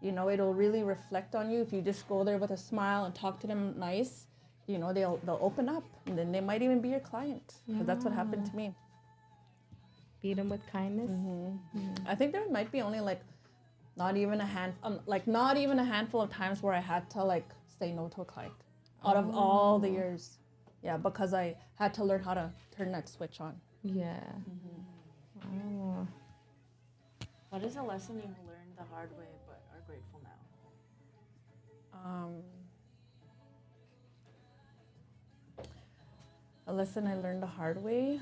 you know it'll really reflect on you if you just go there with a smile and talk to them nice. You know, they'll open up, and then they might even be your client, because that's what happened to me. Beat them with kindness. I think there might be only like not even a handful of times where I had to like say no to a client out of all the years. Yeah, because I had to learn how to turn that switch on. Yeah. Oh. What is a lesson you learned the hard way but are grateful now? A lesson I learned the hard way.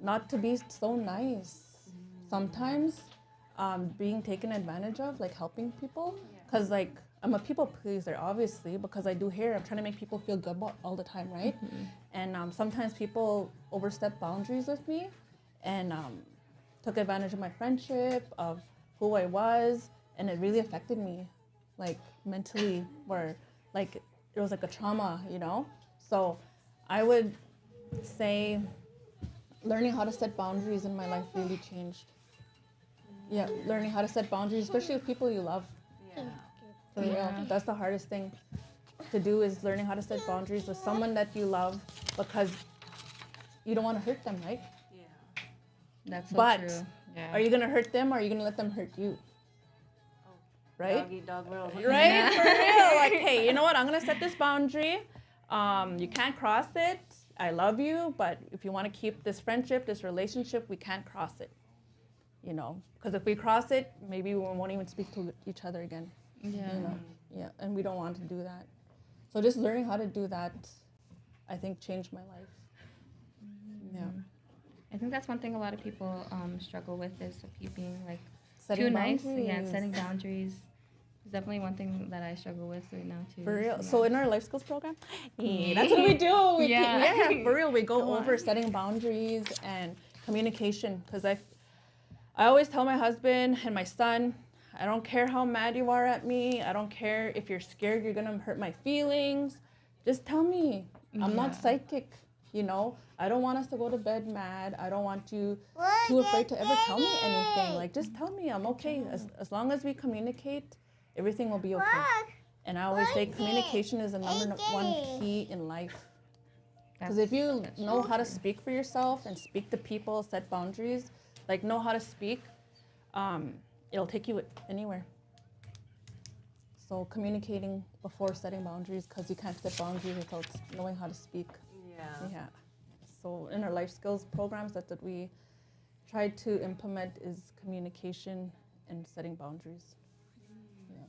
Not to be so nice. Sometimes being taken advantage of, like helping people. Because like I'm a people pleaser, obviously, because I do hair. I'm trying to make people feel good all the time, right? And sometimes people overstep boundaries with me and took advantage of my friendship, of who I was, and it really affected me, like mentally, where like it was like a trauma, you know? So I would say learning how to set boundaries in my life really changed. Yeah, learning how to set boundaries, especially with people you love. Yeah. For real. That's the hardest thing to do, is learning how to set boundaries with someone that you love, because you don't want to hurt them, right? Yeah. That's so But true. Yeah. are you going to hurt them, or are you going to let them hurt you? Right? Dog eat dog world. Right? For real. Like, hey, you know what? I'm going to set this boundary. You can't cross it. I love you, but if you want to keep this friendship, this relationship, we can't cross it. You know, because if we cross it, maybe we won't even speak to each other again. Yeah. You know? Yeah, and we don't want to do that. So just learning how to do that, I think, changed my life. Yeah. I think that's one thing a lot of people struggle with, is you being like Setting too nice. boundaries. Yeah, and setting boundaries. It's definitely one thing that I struggle with right now too. For real. Yeah. So in our life skills program, that's what we do. Yeah. For real. We go over setting boundaries and communication, because I always tell my husband and my son, I don't care how mad you are at me. I don't care if you're scared you're gonna hurt my feelings. Just tell me. I'm not psychic, you know. I don't want us to go to bed mad. I don't want you too afraid to ever tell me anything. Like, just tell me I'm okay. As long as we communicate, everything will be okay. And I always say communication is the number one key in life. Because if you know how to speak for yourself and speak to people, set boundaries, like know how to speak, it'll take you anywhere. So communicating before setting boundaries, because you can't set boundaries without knowing how to speak. Yeah. So in our life skills programs, that's what we try to implement, is communication and setting boundaries. Yeah.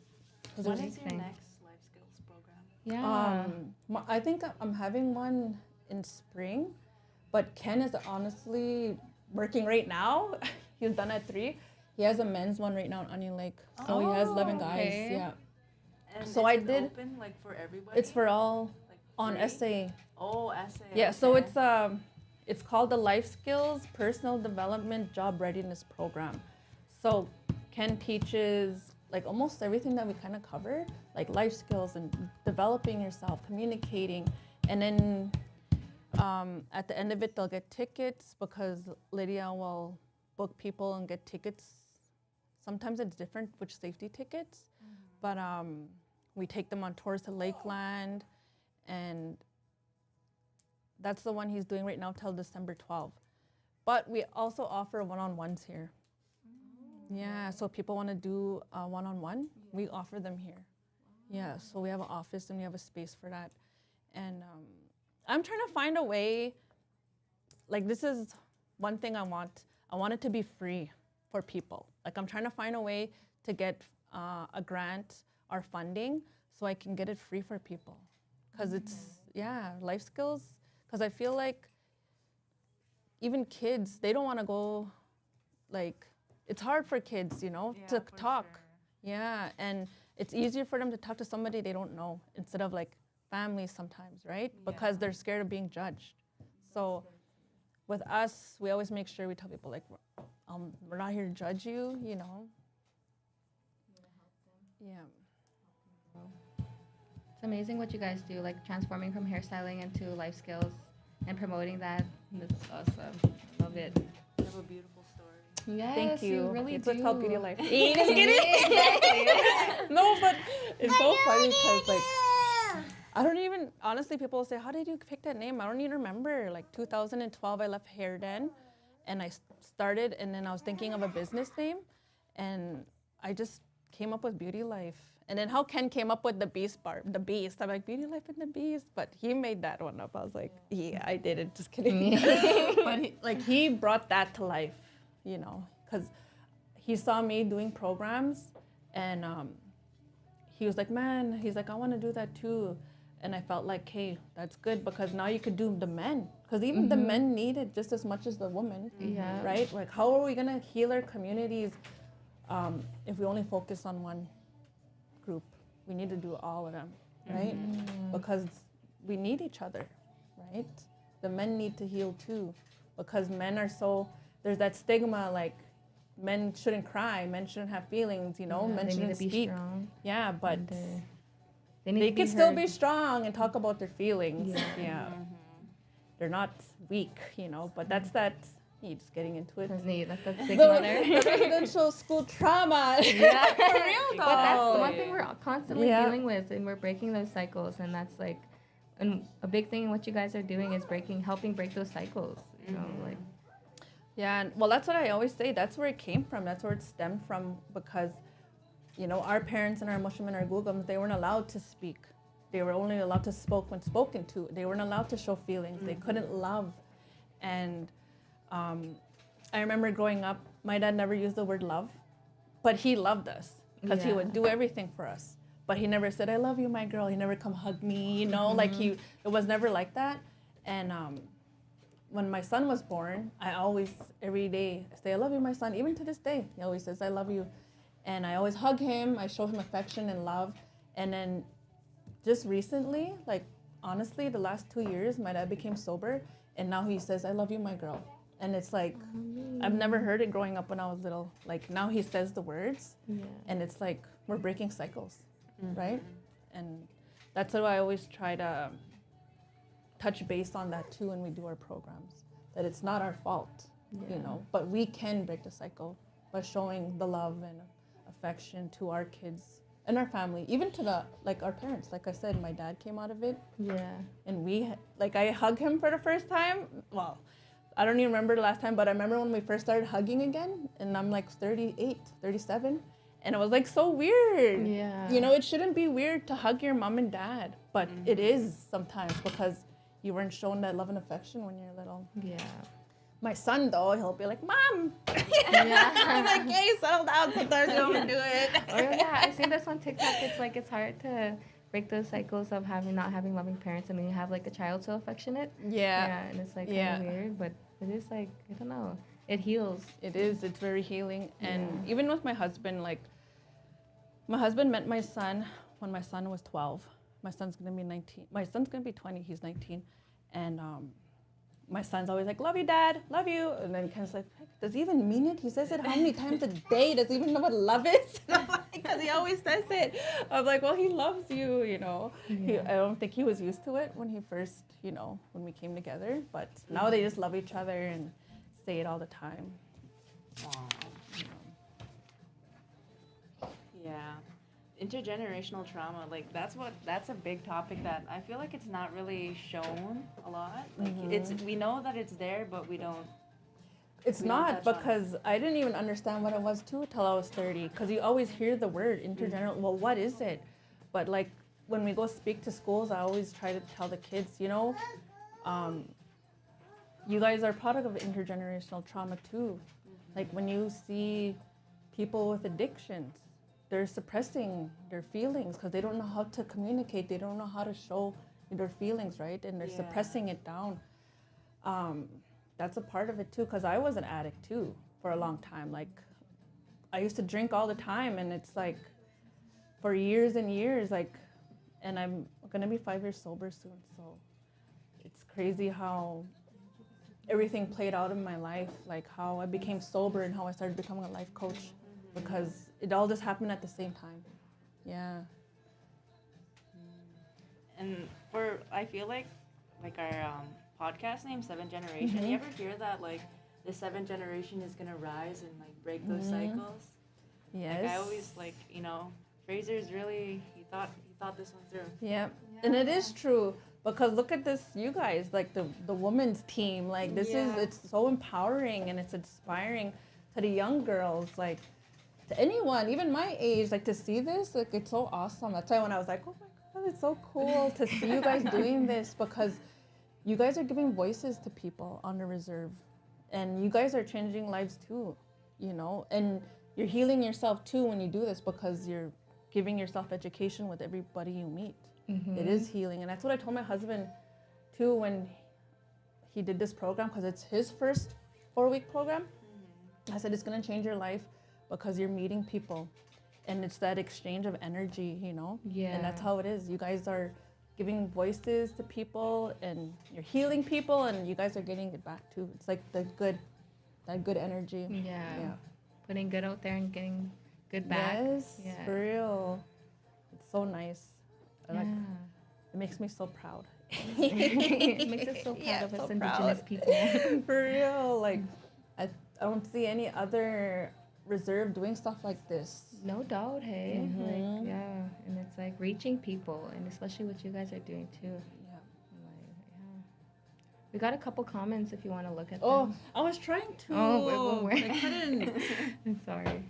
When is your next life skills program? Yeah. I think I'm having one in spring, But Ken is honestly working right now. He's done at 3. He has a men's one right now on Onion Lake. So he has 11 guys. okay. Yeah. And So is I it did- open like for everybody? It's for all like on free? essay. Oh, essay. Yeah, so okay. it's called the Life Skills Personal Development Job Readiness Program. So Ken teaches like almost everything that we kind of covered, like life skills and developing yourself, communicating, and then at the end of it, they'll get tickets because Lydia will book people and get tickets. Sometimes it's different which safety tickets, but we take them on tours to Lakeland, and that's the one he's doing right now till December 12th. But we also offer one-on-ones here. Yeah, so if people want to do one-on-one, we offer them here. Yeah, so we have an office and we have a space for that. And I'm trying to find a way, like this is one thing I want. I want it to be free for people. Like I'm trying to find a way to get a grant or funding so I can get it free for people. Because it's, yeah, life skills. Because I feel like even kids, they don't want to go, like, it's hard for kids, you know, Yeah, to for talk. sure. Yeah, and it's easier for them to talk to somebody they don't know instead of like family sometimes, right? Because Yeah. they're scared of being judged. So with us, we always make sure we tell people like, we're not here to judge you, you know. Yeah. It's amazing what you guys do, like transforming from hairstyling into life skills and promoting that. That's awesome. Love it. You have a beautiful story. Yes, Thank you. really It's do. what's called Beauty Life. Just kidding. No, but it's so funny because like I don't even honestly people will say, how did you pick that name? I don't even remember. Like 2012 I left Hair Den and I started and then I was thinking of a business name and I just came up with Beauty Life. And then how Ken came up with the Beast. I'm like, Beauty Life and the Beast, but he made that one up. I was like, yeah, I did it, just kidding. But he brought that to life, you know, because he saw me doing programs and he was like, man, he's like, I want to do that too. And I felt like, hey, that's good because now you could do the men. Because even the men need it just as much as the women, Yeah. right? Like, how are we going to heal our communities if we only focus on one group? We need to do all of them, right? Because we need each other, right? The men need to heal too because men are so, there's that stigma like men shouldn't cry, men shouldn't have feelings, you know, Yeah, men they need shouldn't to be speak. strong. Yeah, but And, they need they to be can still heard. be strong and talk about their feelings. Yeah. Yeah. They're not weak, you know, but that's that, you just getting into it. That's neat. That's that The, stigma there. the residential school trauma. Yeah. For real though. But that's the one thing we're constantly Yeah. dealing with, and we're breaking those cycles, and that's like, and a big thing in what you guys are doing is helping break those cycles. You know, like. Yeah, and well, that's what I always say. That's where it came from. That's where it stemmed from because, you know, our parents and our Muslim and our Gugams, they weren't allowed to speak. They were only allowed to speak when spoken to. They weren't allowed to show feelings. They couldn't love. And I remember growing up, my dad never used the word love, but he loved us because he Yeah. would do everything for us. But he never said, I love you, my girl. He never come hug me, you know, like it was never like that. And when my son was born, I always, every day, say, I love you, my son. Even to this day, he always says, I love you. And I always hug him. I show him affection and love. And then just recently, like, honestly, the last 2 years, my dad became sober. And now he says, I love you, my girl. And it's like, I've never heard it growing up when I was little. Like, now he says the words. Yeah. And it's like, we're breaking cycles, right? And that's what I always try to touch base on that too when we do our programs, that it's not our fault, you know, but we can break the cycle by showing the love and affection to our kids and our family, even to the, like our parents. Like I said, my dad came out of it Yeah. and like I hug him for the first time. Well, I don't even remember the last time, but I remember when we first started hugging again and I'm like 38, 37. And it was like so weird. Yeah. You know, it shouldn't be weird to hug your mom and dad, but it is sometimes because you weren't shown that love and affection when you're little. Yeah. My son, though, he'll be like, Mom! Yeah. I'm like, hey, settle down. Sometimes you don't do it. Or yeah, I seen this on TikTok. It's like it's hard to break those cycles of not having loving parents, and then you have like a child so affectionate. Yeah. And it's like Yeah. kind of weird, but it is like, I don't know, it heals. It is. It's very healing. And Yeah. even with my husband, like, my husband met my son when my son was 12. My son's gonna be 19. My son's gonna be 20. He's 19, and my son's always like, "Love you, Dad. Love you." And then kind of like, does he even mean it? He says it how many times a day? Does he even know what love is? Because he always says it. I'm like, well, he loves you, you know. Yeah. I don't think he was used to it when he first, you know, when we came together. But now they just love each other and say it all the time. Yeah. Intergenerational trauma, like that's a big topic that I feel like it's not really shown a lot. Like we know that it's there, but we don't. It's We don't not, touch on it. because I didn't even understand what it was too till I was 30. Because you always hear the word intergenerational. Well, what is it? But like when we go speak to schools, I always try to tell the kids, you know, you guys are product of intergenerational trauma too. Like when you see people with addictions, they're suppressing their feelings because they don't know how to communicate. They don't know how to show their feelings, right? And they're Yeah. suppressing it down. That's a part of it too, because I was an addict too for a long time. Like I used to drink all the time, and it's like for years and years, like, and I'm gonna be 5 years sober soon. So it's crazy how everything played out in my life, like how I became sober and how I started becoming a life coach, because it all just happened at the same time. Yeah. And I feel like our podcast name, Seven Generation. You ever hear that like the seventh generation is gonna rise and like break those cycles? Yes. Like I always like, Fraser's really he thought this one through. Yeah. And it is true, because look at this, you guys, like the women's team, like this Yeah. it's so empowering and it's inspiring to the young girls, like to anyone, even my age, like to see this, like it's so awesome. That's why when I was like, oh my God, it's so cool to see you guys doing this, because you guys are giving voices to people on the reserve, and you guys are changing lives too, you know, and you're healing yourself too when you do this, because you're giving yourself education with everybody you meet. It is healing. And that's what I told my husband too when he did this program, because it's his first 4-week program. I said, it's going to change your life because you're meeting people, and it's that exchange of energy, you know? Yeah. And that's how it is. You guys are giving voices to people, and you're healing people, and you guys are getting it back too. It's like that good energy. Yeah. Yeah. Putting good out there and getting good back. Yes, Yeah. for real. It's so nice. I like, Yeah. it makes me so proud. It makes us so proud Yeah, of us so indigenous proud. people. For real. Like, I don't see any other reserve doing stuff like this. No doubt, hey. Mhm. Like, yeah. And it's like reaching people, and especially what you guys are doing too. Yeah. Like, yeah. We got a couple comments if you want to look at Oh, them. I was trying to. Oh, wait. I couldn't. I'm sorry.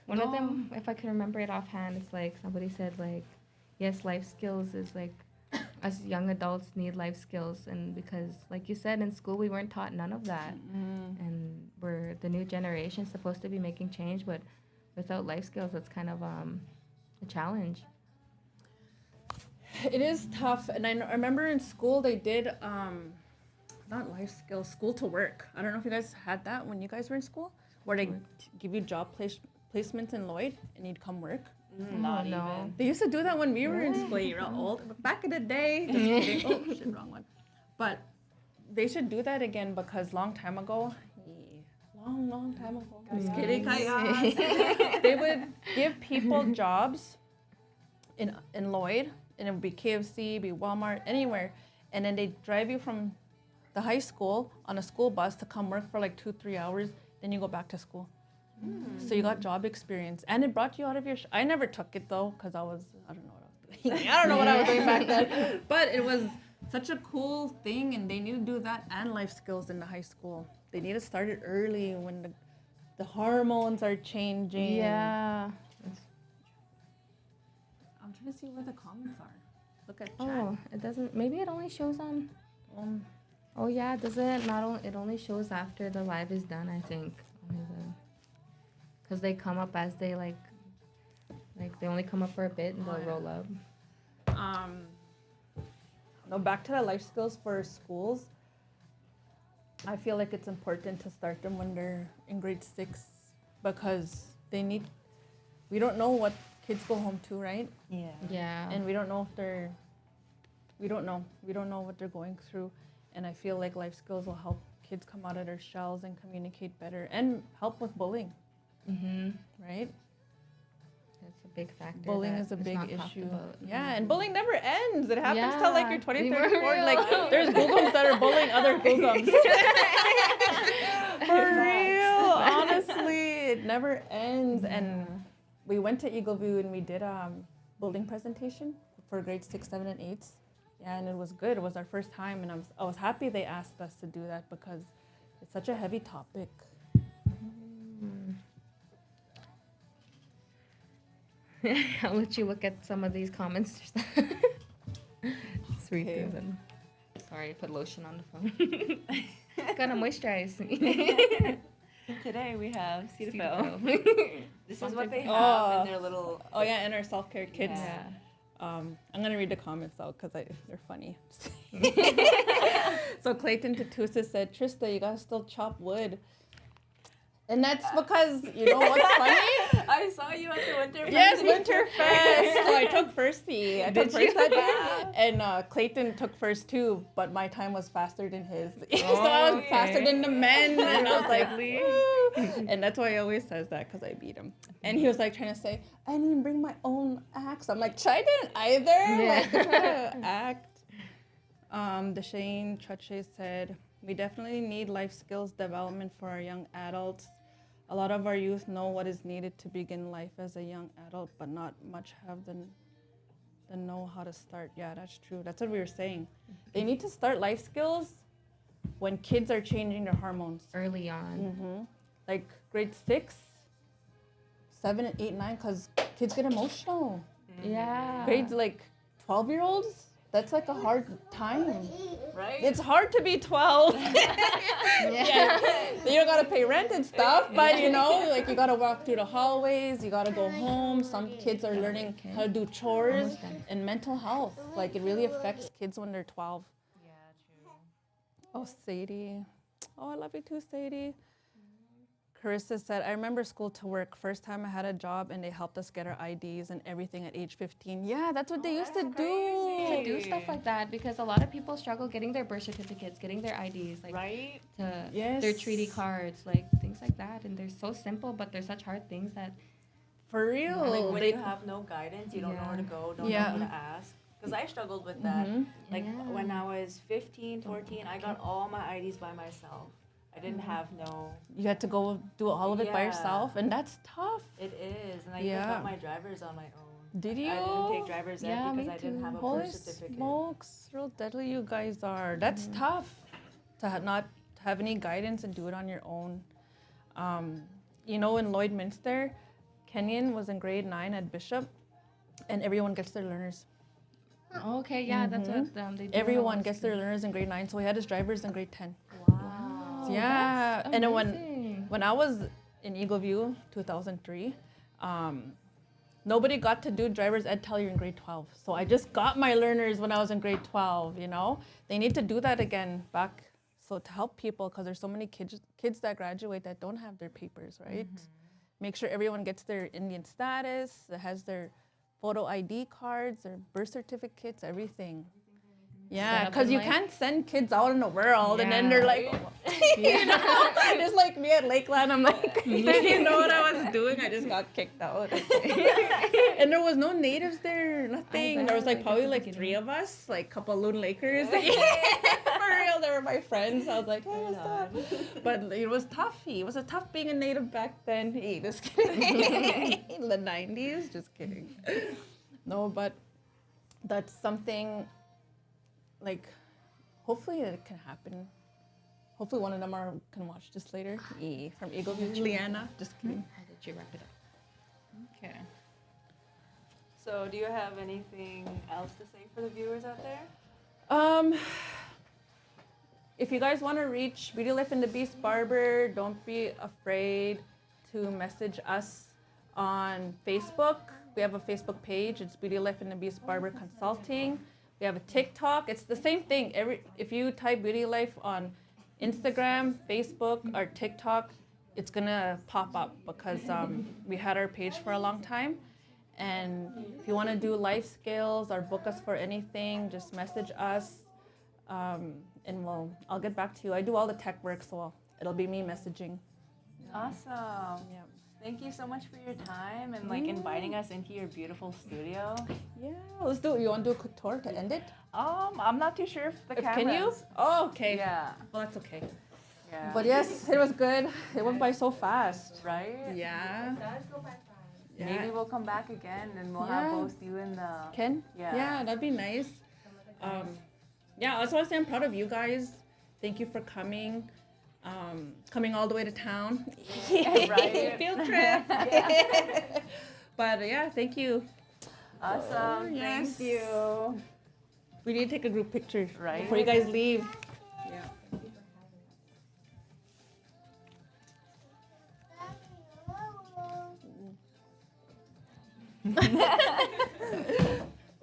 One of them, if I can remember it offhand, it's like somebody said like, yes, life skills is like, us young adults need life skills, and because like you said, in school we weren't taught none of that, and we're the new generation supposed to be making change, but without life skills, it's kind of a challenge. It is tough, and I remember in school they did not life skills, school to work. I don't know if you guys had that when you guys were in school, where they give you job placements in Lloyd, and you'd come work. Not no. even. They used to do that when we were in school. You're all old. Back in the day. Just kidding. Oh, shit, wrong one. But they should do that again, because long time ago, long time ago. Just kidding. They would give people jobs in Lloyd, and it would be KFC, be Walmart, anywhere. And then they'd drive you from the high school on a school bus to come work for like 2-3 hours. Then you go back to school. So you got job experience, and it brought you out of your. I never took it though, because I don't know what I was doing. I don't know what I was doing back then. But it was such a cool thing, and they need to do that and life skills in the high school. They need to start it early when the hormones are changing. Yeah. I'm trying to see where the comments are. Look at chat. Oh, it doesn't. Maybe it only shows on. Oh yeah, it doesn't. Not only it only shows after the live is done. I think. Because they come up as they like they only come up for a bit and they'll roll up. No, back to the life skills for schools. I feel like it's important to start them when they're in grade 6 because we don't know what kids go home to, right? Yeah. Yeah. And we don't know if we don't know what they're going through. And I feel like life skills will help kids come out of their shells and communicate better and help with bullying, right? That's a big factor. Bullying that is a is big not talked issue. about. Yeah, and bullying never ends. It happens till like Yeah. you're 20, For 30, 40. real. Like there's googums that are bullying other googums. For real, honestly, it never ends. And we went to Eagle View and we did a building presentation for grades 6, 7, and 8. Yeah, and it was good. It was our first time, and I was happy they asked us to do that because it's such a heavy topic. I'll let you look at some of these comments. Just read through them. Sorry, I put lotion on the phone. Gotta moisturize. Today we have Cetaphil. Cetaphil. This is what they have in their little. Oh yeah, and our self-care kits. Yeah. I'm gonna read the comments out because they're funny. So Clayton Tatusa said, "Trysta, you gotta still chop wood," and that's because you know what's funny? I saw you at the Winterfest. Yes, Winterfest. So I took firsty. I took first that day, Yeah. and Clayton took first too. But my time was faster than his, so I was faster than the men, and I was like, "Woo." And that's why he always says that because I beat him. And he was like trying to say, "I didn't even bring my own axe." I'm like, "I didn't either." Like trying to act. Deshane Truche said, "We definitely need life skills development for our young adults. A lot of our youth know what is needed to begin life as a young adult, but not much have the know how to start." Yeah, that's true. That's what we were saying. They need to start life skills when kids are changing their hormones. Early on. Like grade 6, 7, and 8, 9, because kids get emotional. Yeah. Grades like 12-year-olds, that's like a hard time. Right? It's hard to be 12. Yeah. You don't gotta pay rent and stuff, but you know, like you gotta walk through the hallways, you gotta go home. Some kids are learning how to do chores and mental health. Like it really affects kids when they're 12. Yeah, true. Oh, Sadie. Oh, I love you too, Sadie. Carissa said, "I remember school to work. First time I had a job and they helped us get our IDs and everything at age 15. Yeah, that's what they used to do. To do stuff like that because a lot of people struggle getting their birth certificates, getting their IDs, like Right? their treaty cards, like things like that. And they're so simple, but they're such hard things that For real. Like when They- you have no guidance, you don't know where to go, don't Yeah. know who to ask. Because I struggled with that. Like Yeah. when I was 15, 14, I got all my IDs by myself. I didn't have no. you had to go do all of it by Yeah. yourself, and that's tough. It is, and I Yeah. even got my drivers on my own. Did you? I didn't take driver's ed Yeah, because me I didn't too. have a Holy birth certificate. smokes, real deadly you guys are. That's tough to not have any guidance and do it on your own. You know, in Lloydminster, Kenyon was in grade 9 at Bishop, and everyone gets their learners. okay, yeah, that's what they do. Everyone gets their learners in grade 9, so he had his drivers in grade 10. Wow. Yeah, and then amazing. when I was in Eagle View, 2003, nobody got to do driver's ed till you're in grade 12. So I just got my learners when I was in grade 12, you know? They need to do that again back, so to help people, because there's so many kids that graduate that don't have their papers, right? Make sure everyone gets their Indian status, that has their photo ID cards, their birth certificates, everything. Yeah, Set up because in you life. can't send kids out in the world and then Yeah. they're like, you know, just like me at Lakeland, I'm like, I didn't know what I was doing. I just got kicked out. And there was no natives there, nothing. There was like probably like 3 of us, like a couple of Loon Lakers. For real, they were my friends. I was like, hey, what's up? But it was tough. It was a tough being a native back then. Hey, just kidding. In the 90s, just kidding. No, but that's something. Like, hopefully it can happen. Hopefully one of them can watch this later. From Eagle View. Liana. Just kidding. I'll let you wrap it up. Okay. So, do you have anything else to say for the viewers out there? If you guys want to reach Beauty Life and the Beast Barber, don't be afraid to message us on Facebook We have a Facebook page. It's Beauty Life and the Beast Barber Consulting. We have a TikTok. It's the same thing. If you type Beauty Life on Instagram, Facebook, or TikTok, it's gonna pop up because we had our page for a long time. And if you want to do life skills or book us for anything, just message us, and I'll get back to you. I do all the tech work, so it'll be me messaging. Awesome. Yeah. Thank you so much for your time and like inviting us into your beautiful studio. Yeah, let's do it. You want to do a quick tour to end it? I'm not too sure if the cameras. Can you? Oh, okay. Yeah. Well, that's okay. Yeah. But yes, it was good. It went by so fast. Right? Yeah. Maybe we'll come back again and we'll Yeah. have both you and the Ken? Yeah. Yeah, that'd be nice. Yeah, I just want to say I'm proud of you guys. Thank you for coming. Coming all the way to town. Right. Field trip. But yeah, thank you. Awesome. Yes. Thank you. We need to take a group picture Right. before you guys leave. Yeah.